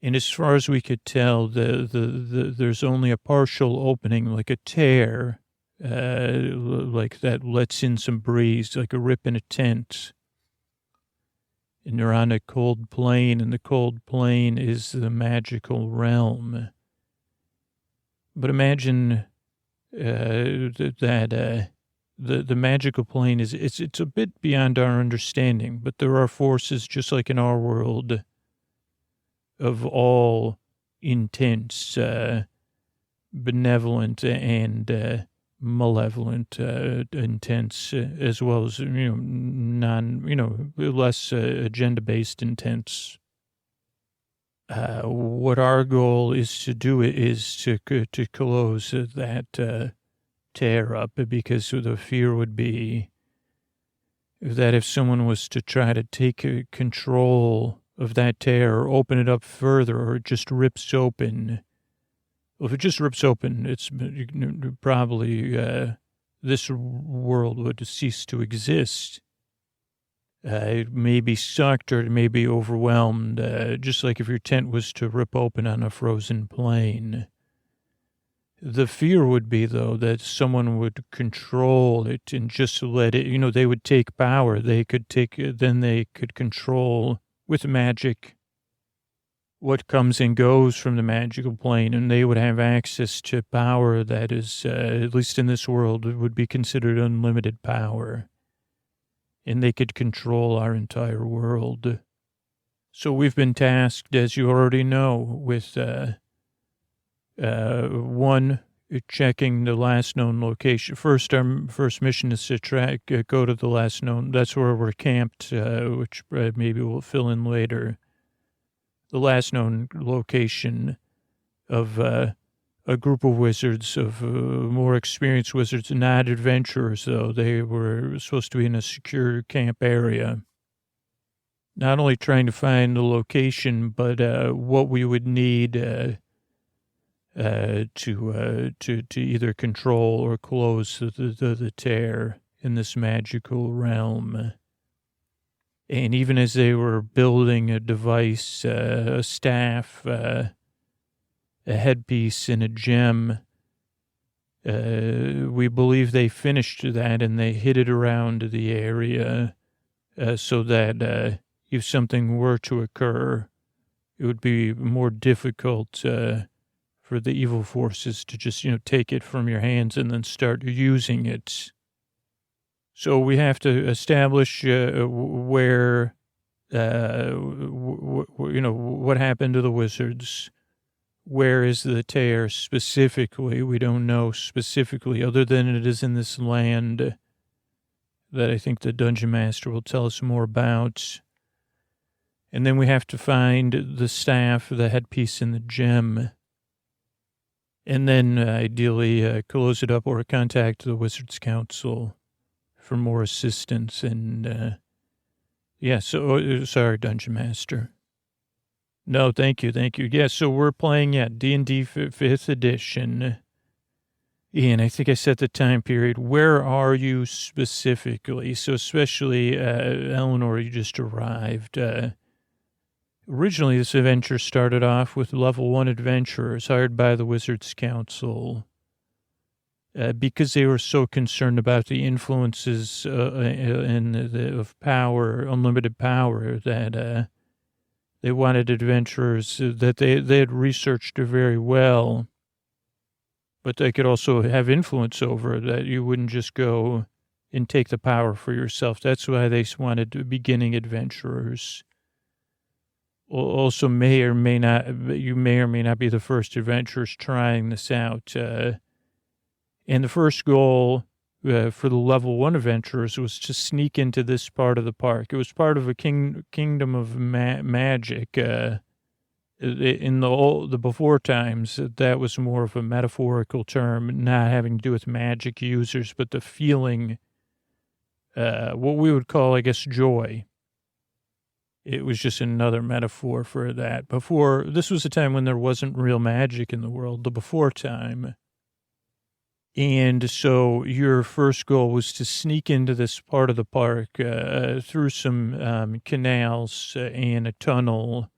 And as far as we could tell, there's only a partial opening, like a tear, like that lets in some breeze, like a rip in a tent. And you're on a cold plain, and the cold plain is the magical realm. But imagine that the magical plane it's a bit beyond our understanding, but there are forces, just like in our world, of all intense, benevolent and malevolent, intense, as well as, less agenda-based intense. What our goal is to do is to close that tear up, because the fear would be that if someone was to try to take control of that tear, or open it up further, or it just rips open, Well, if it just rips open, it's probably this world would cease to exist. It may be sucked or it may be overwhelmed, just like if your tent was to rip open on a frozen plain. The fear would be, though, that someone would control it and just let it, they would take power. Then they could control with magic what comes and goes from the magical plane, and they would have access to power that is, at least in this world, would be considered unlimited power. And they could control our entire world. So we've been tasked, as you already know, with one, checking the last known location. First, our first mission is to go to the last known. That's where we're camped, which maybe we'll fill in later. The last known location of a group of wizards, of more experienced wizards, not adventurers, though. They were supposed to be in a secure camp area. Not only trying to find the location, but what we would need to either control or close the tear in this magical realm. And even as they were building a device, a staff, a headpiece, and a gem, we believe they finished that and they hid it around the area so that if something were to occur, it would be more difficult for the evil forces to just, take it from your hands and then start using it. So we have to establish where, what happened to the wizards. Where is the tear specifically? We don't know specifically, other than it is in this land that I think the Dungeon Master will tell us more about. And then we have to find the staff, the headpiece, and the gem. And then ideally close it up or contact the Wizards Council for more assistance. And sorry, Dungeon Master. No, thank you. Yeah, so we're playing D&D 5th edition. And I think I set the time period. Where are you specifically? So especially, Eleanor, you just arrived. Originally, this adventure started off with level 1 adventurers hired by the Wizards Council because they were so concerned about the influences of power, unlimited power, that they wanted adventurers that they had researched very well, but they could also have influence over, that you wouldn't just go and take the power for yourself. That's why they wanted beginning adventurers. Also, you may or may not be the first adventurers trying this out. And the first goal for the level 1 adventurers was to sneak into this part of the park. It was part of a kingdom of magic. In the before times, that was more of a metaphorical term, not having to do with magic users, but the feeling, what we would call, I guess, joy. It was just another metaphor for that. Before, this was a time when there wasn't real magic in the world, the before time. And so your first goal was to sneak into this part of the park through some canals and a tunnel,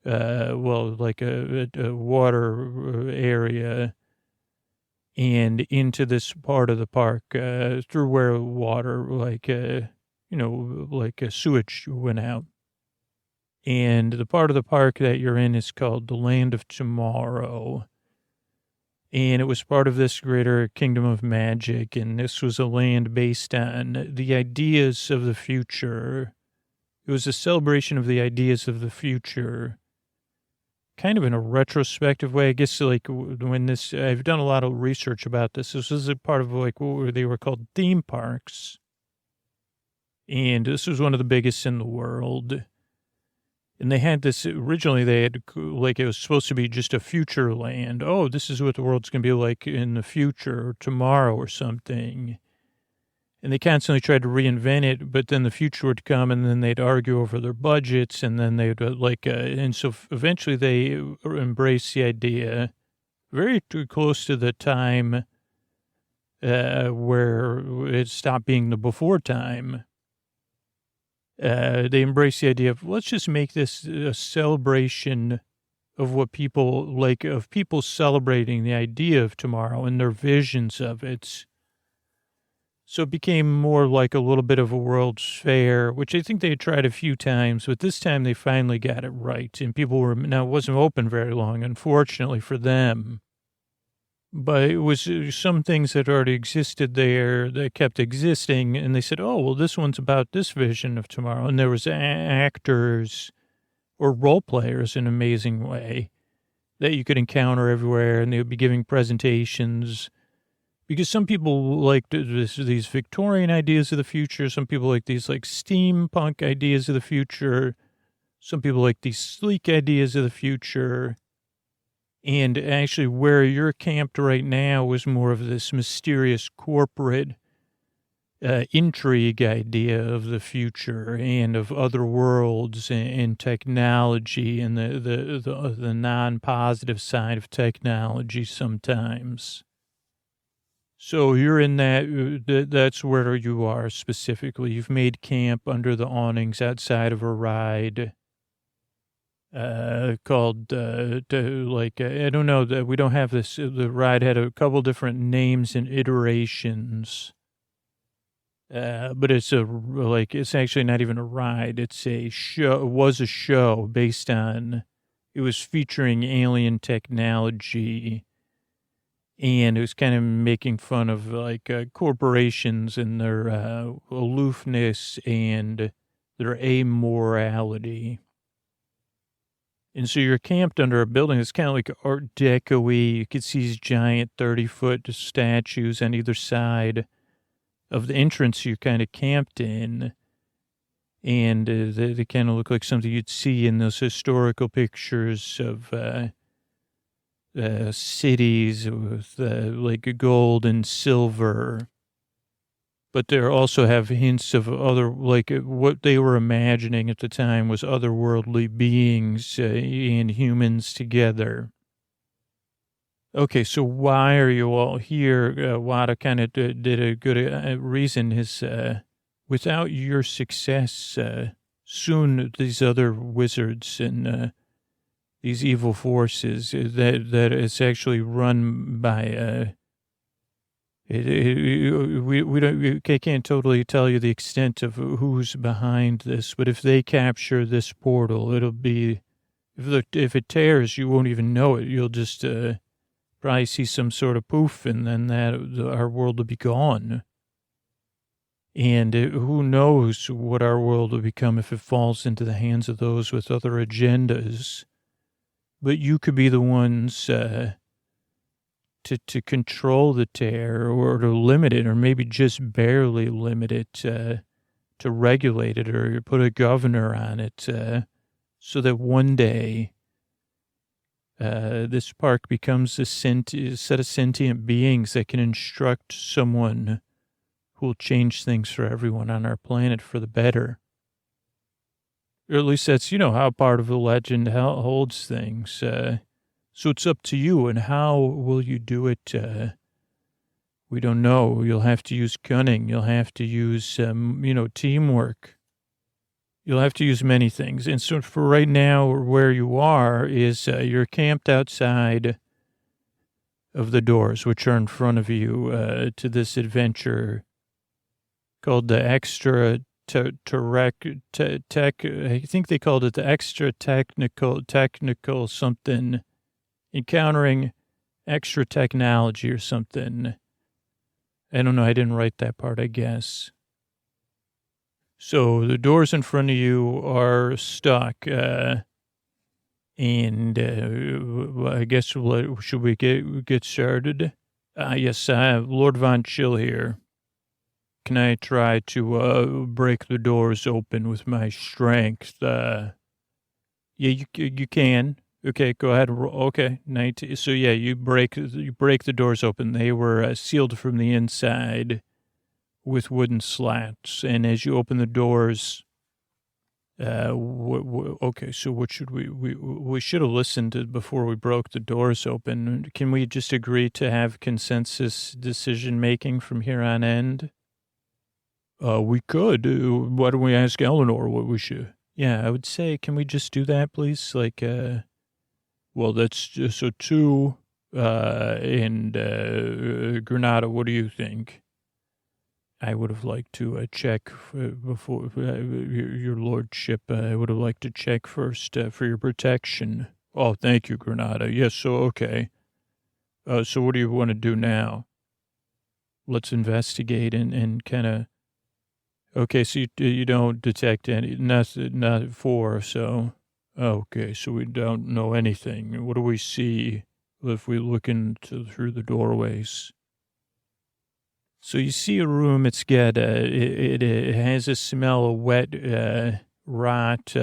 like a water area, and into this part of the park through where water, like a sewage went out. And the part of the park that you're in is called the Land of Tomorrow. And it was part of this greater kingdom of magic. And this was a land based on the ideas of the future. It was a celebration of the ideas of the future, kind of in a retrospective way. I guess like when I've done a lot of research about this. This was a part of like what they were called theme parks. And this was one of the biggest in the world. And they had this, originally they had, like, it was supposed to be just a future land. Oh, this is what the world's going to be like in the future, or tomorrow or something. And they constantly tried to reinvent it, but then the future would come and then they'd argue over their budgets, and then they'd and so eventually they embraced the idea very close to the time where it stopped being the before time. They embrace the idea of, let's just make this a celebration of what people like, of people celebrating the idea of tomorrow and their visions of it. So it became more like a little bit of a World's Fair, which I think they had tried a few times, but this time they finally got it right. And people were, now it wasn't open very long, unfortunately for them. But it was some things that already existed there that kept existing. And they said, oh, well, this one's about this vision of tomorrow. And there was actors or role players in an amazing way that you could encounter everywhere. And they would be giving presentations. Because some people like these Victorian ideas of the future. Some people like these like steampunk ideas of the future. Some people like these sleek ideas of the future. And actually where you're camped right now is more of this mysterious corporate intrigue idea of the future and of other worlds and technology and the non-positive side of technology sometimes. So you're in that's where you are specifically. You've made camp under the awnings outside of a ride called, I don't know, that we don't have this, the ride had a couple different names and iterations, but it's it's actually not even a ride. It's a show, it was a show based on, it was featuring alien technology, and it was kind of making fun of corporations and their aloofness and their amorality. And so you're camped under a building that's kind of like Art Deco-y. You could see these giant 30-foot statues on either side of the entrance you're kind of camped in. And they kind of look like something you'd see in those historical pictures of cities with like gold and silver. But they also have hints of other, like what they were imagining at the time was otherworldly beings and humans together. Okay, so why are you all here? Wada kind of did a good reason. Is without your success, soon these other wizards and these evil forces that is actually run by we can't totally tell you the extent of who's behind this, but if they capture this portal, it'll be, if it tears, you won't even know it. You'll just probably see some sort of poof, and then our world will be gone. And who knows what our world will become if it falls into the hands of those with other agendas. But you could be the ones to control the tear or to limit it, or maybe just barely limit it, to regulate it, or put a governor on it, so that one day this park becomes a set of sentient beings that can instruct someone who will change things for everyone on our planet for the better. Or at least that's, how part of the legend holds things. So it's up to you, and how will you do it? We don't know. You'll have to use cunning. You'll have to use, teamwork. You'll have to use many things. And so for right now, where you are is you're camped outside of the doors, which are in front of you, to this adventure called the Extra Tech. I think they called it the Extra Technical something. Encountering extra technology or something. I don't know. I didn't write that part, I guess. So the doors in front of you are stuck. And I guess, should we get started? Yes, I have Lord Von Chill here. Can I try to break the doors open with my strength? Yeah, you can. Okay, go ahead. Okay, 19. So yeah, you break the doors open. They were sealed from the inside with wooden slats, and as you open the doors, Okay, so what should we should have listened to before we broke the doors open. Can we just agree to have consensus decision making from here on end? We could. Why don't we ask Eleanor what we should? Yeah, I would say, can we just do that, please? Like, well, that's just so two, and, Granada, what do you think? I would have liked to check before your lordship. I would have liked to check first for your protection. Oh, thank you, Granada. Yes, so okay. So what do you want to do now? Let's investigate and kind of. Okay, so you don't detect any nothing, not four. So okay, so we don't know anything. What do we see if we look through the doorways? So you see a room. It's got it has a smell of wet rot.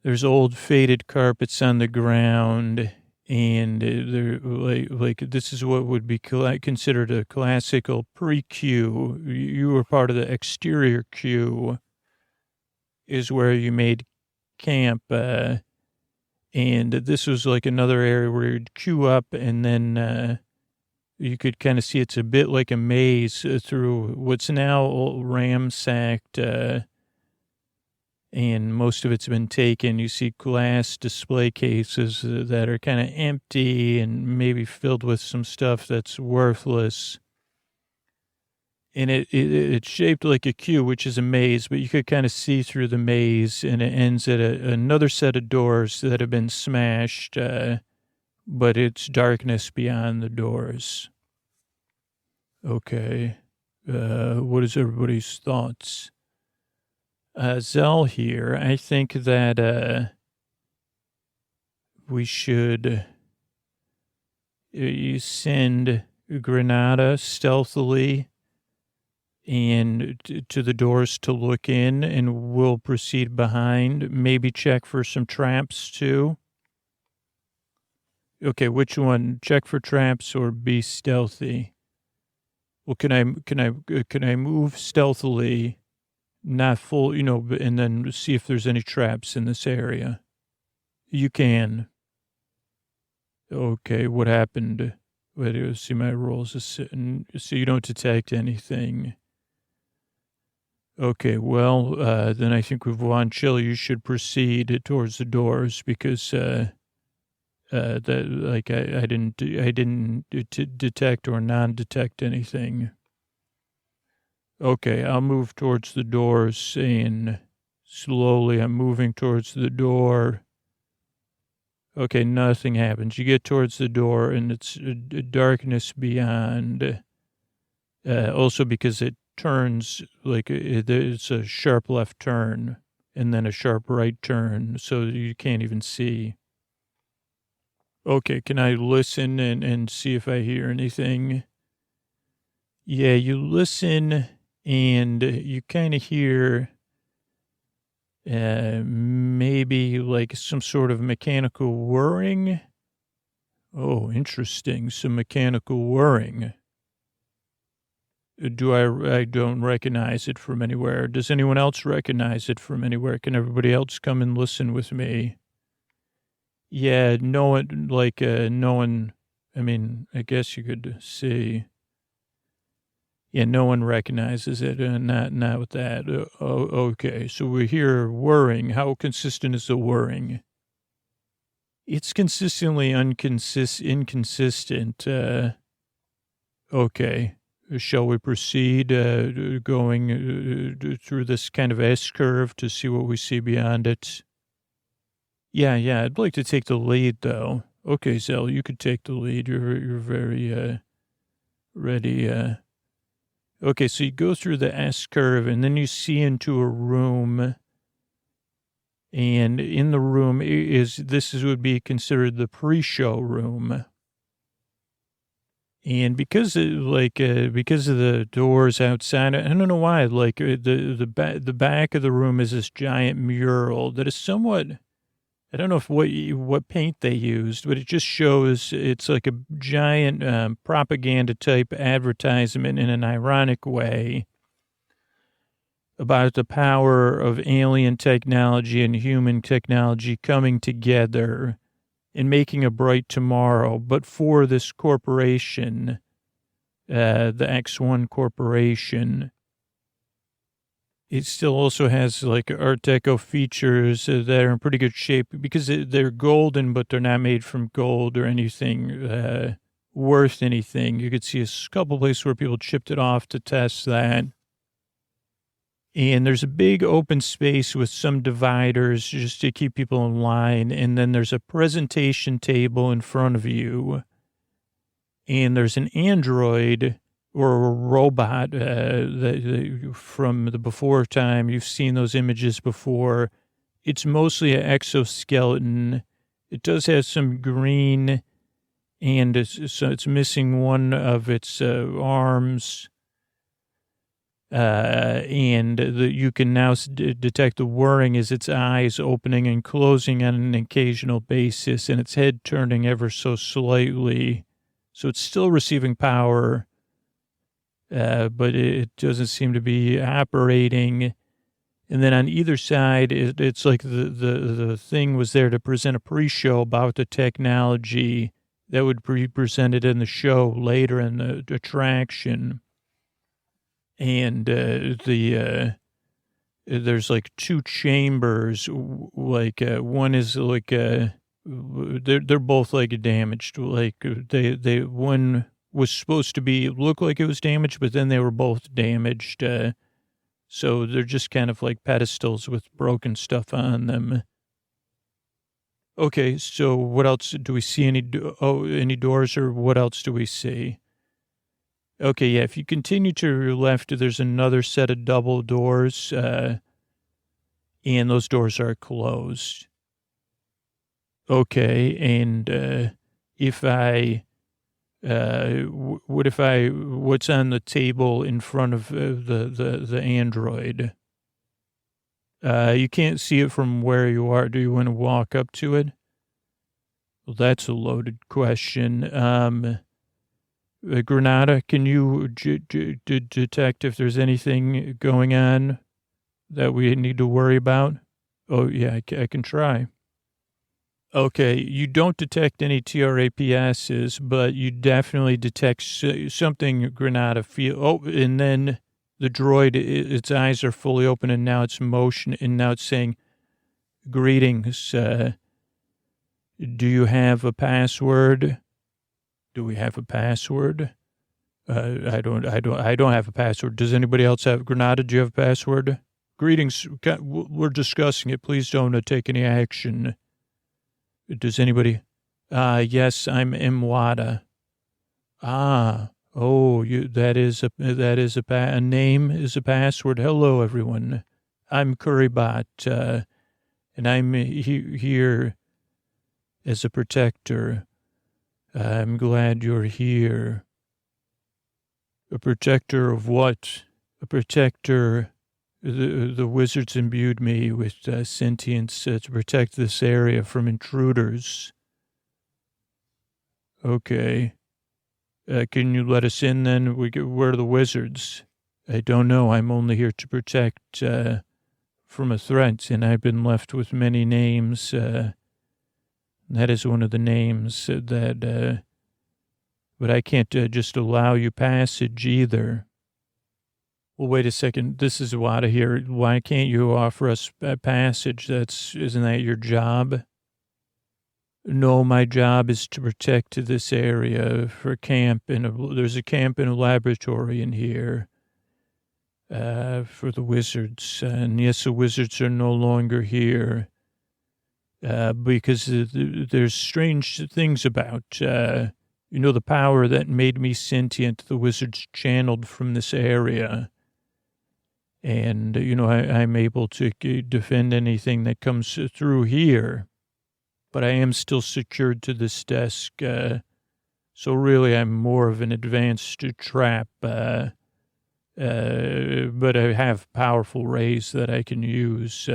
There's old faded carpets on the ground, and they're like this is what would be considered a classical pre-queue. You were part of the exterior queue, is where you made camp, and this was like another area where you'd queue up, and then. You could kind of see it's a bit like a maze through what's now ransacked, and most of it's been taken. You see glass display cases that are kind of empty and maybe filled with some stuff that's worthless. And it's shaped like a queue, which is a maze, but you could kind of see through the maze, and it ends at another set of doors that have been smashed, but it's darkness beyond the doors. Okay. What is everybody's thoughts? Zell here, I think that we should you send Granada stealthily and to the doors to look in, and we'll proceed behind. Maybe check for some traps too. Okay, which one? Check for traps or be stealthy? Well, can I move stealthily, not full, and then see if there's any traps in this area? You can. Okay, what happened? Wait, see my rolls. So you don't detect anything. Okay, well, then I think with Von Chill, you should proceed towards the doors because, I didn't detect or non-detect anything. Okay, I'll move towards the doors, and slowly I'm moving towards the door. Okay, nothing happens. You get towards the door, and it's darkness beyond. Also because it turns, like it's a sharp left turn and then a sharp right turn, so you can't even see. Okay, can I listen and see if I hear anything? Yeah, you listen and you kind of hear maybe like some sort of mechanical whirring. Oh, interesting, some mechanical whirring. I don't recognize it from anywhere. Does anyone else recognize it from anywhere? Can everybody else come and listen with me? Yeah, no one, I mean, I guess you could see. Yeah, no one recognizes it, not with that. Okay, so we hear whirring. How consistent is the whirring? It's consistently inconsistent. Okay, shall we proceed going through this kind of S-curve to see what we see beyond it? Yeah, I'd like to take the lead, though. Okay, Zell, you could take the lead. You're very ready. Okay, so you go through the S-curve, and then you see into a room, and in the room would be considered the pre-show room. And because of the doors outside, I don't know why, like the back of the room is this giant mural that is somewhat, I don't know what paint they used, but it just shows it's like a giant propaganda type advertisement in an ironic way. about the power of alien technology and human technology coming together and making a bright tomorrow, but for this corporation, the X1 Corporation. It still also has like Art Deco features that are in pretty good shape because they're golden, but they're not made from gold or anything worth anything. You could see a couple places where people chipped it off to test that. And there's a big open space with some dividers just to keep people in line. And then there's a presentation table in front of you. And there's an android or a robot from the before time. You've seen those images before. It's mostly an exoskeleton. It does have some green, and it's missing one of its arms. And you can now detect the whirring as its eyes opening and closing on an occasional basis, and its head turning ever so slightly. So it's still receiving power, but it doesn't seem to be operating. And then on either side, it's like the thing was there to present a pre-show about the technology that would be presented in the show later in the attraction. And there's like two chambers, like one is like they're both like damaged. Like they one was supposed to look like it was damaged, but then they were both damaged. So they're just kind of like pedestals with broken stuff on them. Okay, so what else do we see? Any doors, or what else do we see? Okay, yeah, if you continue to your left, there's another set of double doors, and those doors are closed. Okay, and what's on the table in front of the android? You can't see it from where you are. Do you want to walk up to it? Well, that's a loaded question. Granada, can you detect if there's anything going on that we need to worry about? Oh, yeah, I can try. Okay, you don't detect any TRAPSs, but you definitely detect something Granada feel. Oh, and then the droid, its eyes are fully open, and now it's motion, and now it's saying, "Greetings. Do you have a password?" Do we have a password? I don't have a password. Does anybody else have? Granada, do you have a password? Greetings. We're discussing it. Please don't take any action. Does anybody? Yes, I'm Mwada. Oh, that is a name is a password. Hello, everyone. I'm Kuribot, and I'm here as a protector. I'm glad you're here. A protector of what? A protector. The wizards imbued me with sentience to protect this area from intruders. Okay. Can you let us in then? Where are the wizards? I don't know. I'm only here to protect from a threat, and I've been left with many names. That is one of the names that, but I can't just allow you passage either. Well, wait a second. This is Wada here. Why can't you offer us a passage? Isn't that your job? No, my job is to protect this area for camp. There's a camp and a laboratory in here for the wizards. And yes, the wizards are no longer here. Because there's strange things about, the power that made me sentient, the wizards channeled from this area. And, I'm able to defend anything that comes through here. But I am still secured to this desk. So really, I'm more of an advanced trap. But I have powerful rays that I can use.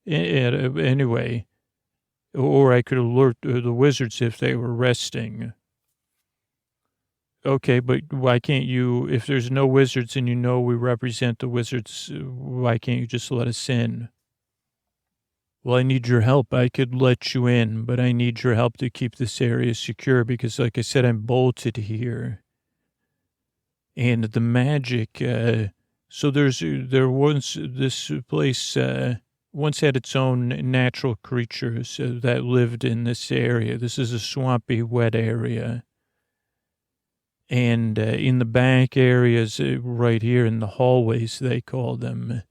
Anyway, or I could alert the wizards if they were resting. Okay, but why can't you, if there's no wizards and you know we represent the wizards, why can't you just let us in? Well, I need your help. I could let you in, but I need your help to keep this area secure because, like I said, I'm bolted here. And the magic, so there once, this place once had its own natural creatures that lived in this area. This is a swampy, wet area. And in the back areas, right here in the hallways, they call them,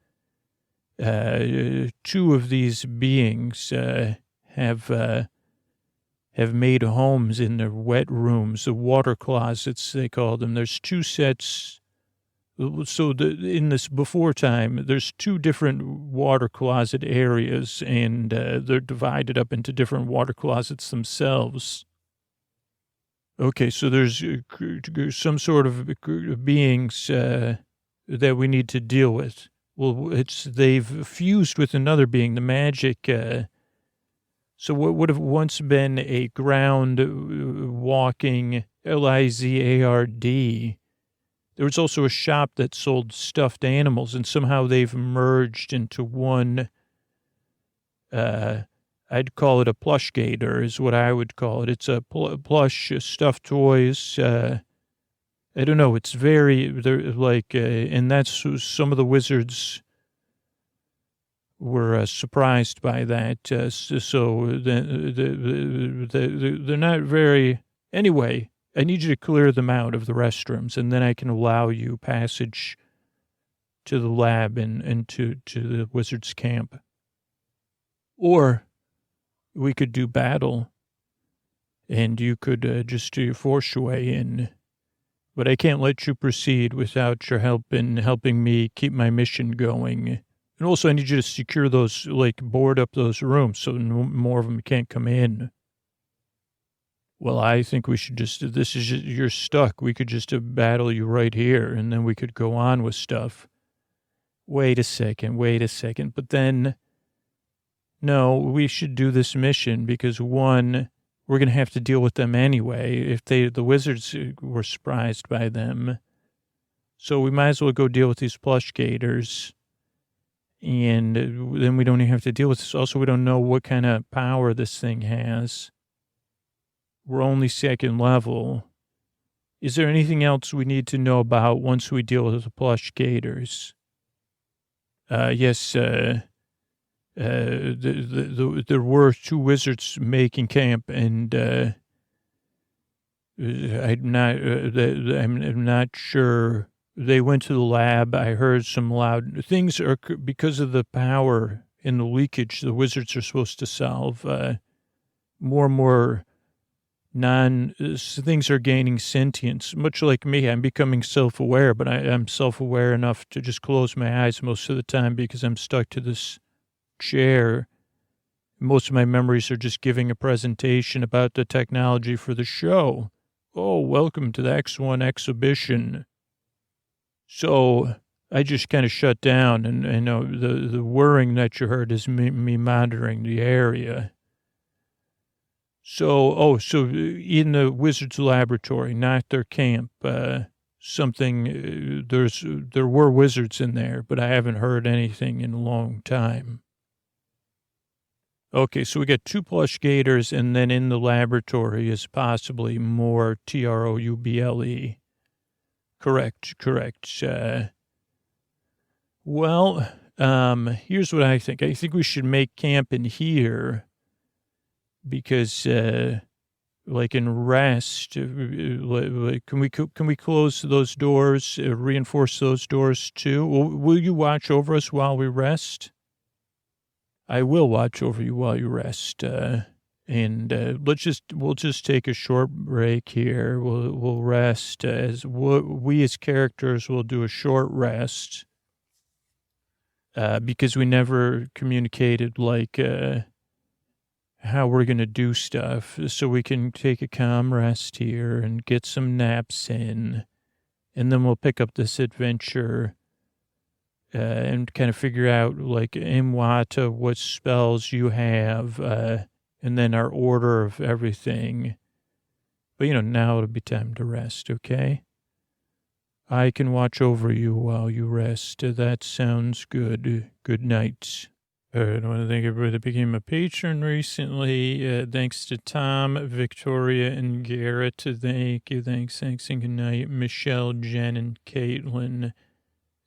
two of these beings have made homes in their wet rooms, the water closets, they call them. There's two sets. So in this before time, there's two different water closet areas, and they're divided up into different water closets themselves. Okay, so there's some sort of beings that we need to deal with. Well, they've fused with another being, the magic. So what would have once been a ground walking Lizard, there was also a shop that sold stuffed animals, and somehow they've merged into one. I'd call it a plush gator is what I would call it. It's a plush stuffed toys. I don't know. It's they're like, and that's some of the wizards were surprised by that. So they're not very, anyway, I need you to clear them out of the restrooms, and then I can allow you passage to the lab and to the wizard's camp. Or we could do battle, and you could just force your way in. But I can't let you proceed without your help in helping me keep my mission going. And also, I need you to secure those, like, board up those rooms so more of them can't come in. Well, I think we should you're stuck. We could just battle you right here, and then we could go on with stuff. Wait a second. But then, no, we should do this mission because, one, we're going to have to deal with them anyway if the wizards were surprised by them. So we might as well go deal with these plush gators. And then we don't even have to deal with this. Also, we don't know what kind of power this thing has. We're only second level. Is there anything else we need to know about once we deal with the plush gators? Yes, there were two wizards making camp, and I'm not sure. They went to the lab. I heard some loud things because of the power in the leakage. The wizards are supposed to solve more and more things are gaining sentience. Much like me, I'm becoming self-aware, but I'm self-aware enough to just close my eyes most of the time because I'm stuck to this chair. Most of my memories are just giving a presentation about the technology for the show. Oh, welcome to the X1 exhibition. So I just kind of shut down, and I know the whirring that you heard is me monitoring the area. So in the wizard's laboratory, not their camp, there were wizards in there, but I haven't heard anything in a long time. Okay, so we got two plush gators, and then in the laboratory is possibly more Trouble. Correct. Here's what I think. I think we should make camp in here because, like in rest, can we close those doors, reinforce those doors too? Will you watch over us while we rest? I will watch over you while you rest. And we'll just take a short break here. We'll rest we as characters will do a short rest. Because we never communicated how we're going to do stuff. So we can take a calm rest here and get some naps in. And then we'll pick up this adventure and kind of figure out, Imwata, what spells you have, and then our order of everything. But, now it'll be time to rest, okay? I can watch over you while you rest. That sounds good. Good night. I want to thank everybody that became a patron recently. Thanks to Tom, Victoria, and Garrett. Thank you. Thanks, and good night. Michelle, Jen, and Caitlin.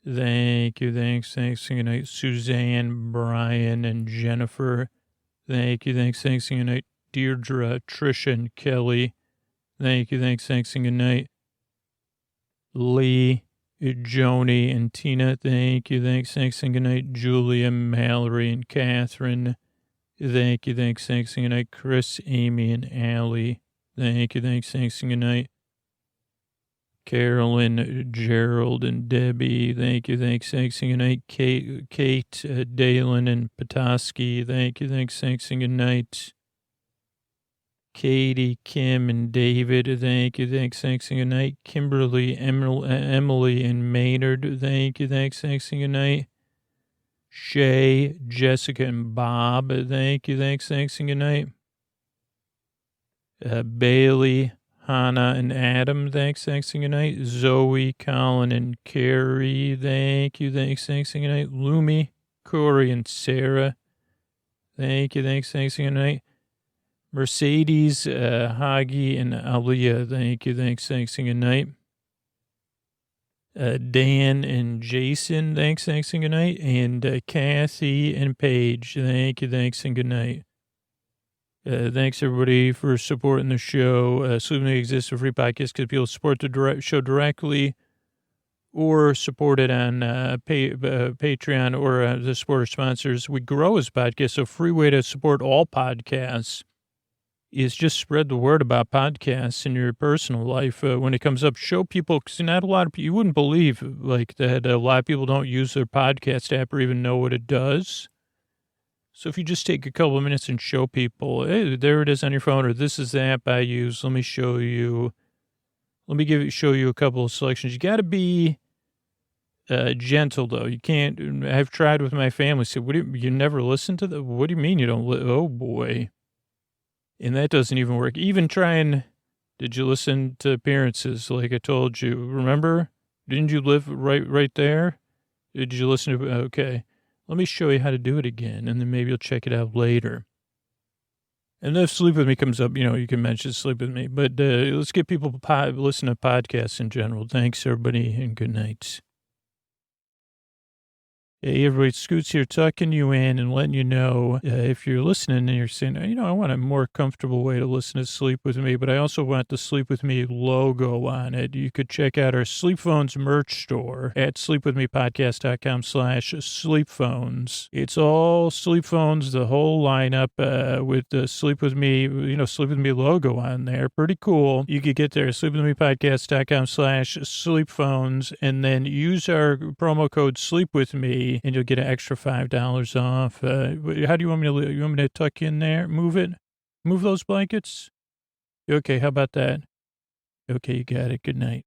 Thank you. Thanks, and good night. Suzanne, Brian, and Jennifer. Thank you. Thanks, and good night. Deirdre, Trisha, and Kelly. Thank you. Thanks, and good night. Lee, Joni, and Tina. Thank you. Thanks, and good night. Julia, Mallory, and Catherine. Thank you. Thanks, and good night. Chris, Amy, and Allie. Thank you. Thanks, and good night. Carolyn, Gerald, and Debbie. Thank you. Thanks, and good night. Kate, Dalen, and Petoskey. Thank you. Thanks, and good night. Katie, Kim, and David. Thank you. Thanks, and good night. Kimberly, Emily, and Maynard. Thank you. Thanks, and good night. Shay, Jessica, and Bob. Thank you. Thanks, and good night. Bailey, Hannah, and Adam. Thanks, and good night. Zoe, Colin, and Carrie. Thank you. Thanks, and good night. Lumi, Corey, and Sarah. Thank you. Thanks, and good night. Mercedes, Hagi, and Aliyah. Thank you. Thanks, and good night. Dan and Jason. Thanks, and good night. And Kathy and Paige. Thank you. Thanks, and good night. Thanks, everybody, for supporting the show. Sleep With Me exists a free podcast because people support the show directly or support it on Patreon or the supporter sponsors. We grow as podcasts, so a free way to support all podcasts is just spread the word about podcasts in your personal life. When it comes up, show people, because not a lot of people, you wouldn't believe that a lot of people don't use their podcast app or even know what it does. So if you just take a couple of minutes and show people, hey, there it is on your phone, or this is the app I use. Let me show you. Let me show you a couple of selections. You got to be gentle, though. You can't. I've tried with my family. So, you never listen to what do you mean you don't? Oh boy. And that doesn't even work. Even trying, did you listen to appearances like I told you? Remember? Didn't you live right there? Did you listen to, okay. Let me show you how to do it again, and then maybe you'll check it out later. And if Sleep With Me comes up, you can mention Sleep With Me. But let's get people listen to podcasts in general. Thanks, everybody, and good night. Hey, everybody, Scoots here, tucking you in and letting you know if you're listening and you're saying, I want a more comfortable way to listen to Sleep With Me, but I also want the Sleep With Me logo on it. You could check out our Sleep Phones merch store at sleepwithmepodcast.com/sleepphones. It's all sleep phones, the whole lineup with the Sleep With Me, Sleep With Me logo on there. Pretty cool. You could get there at sleepwithmepodcast.com/sleepphones and then use our promo code Sleep With Me. And you'll get an extra $5 off. How do you want me to? You want me to tuck in there? Move it? Move those blankets? Okay, how about that? Okay, you got it. Good night.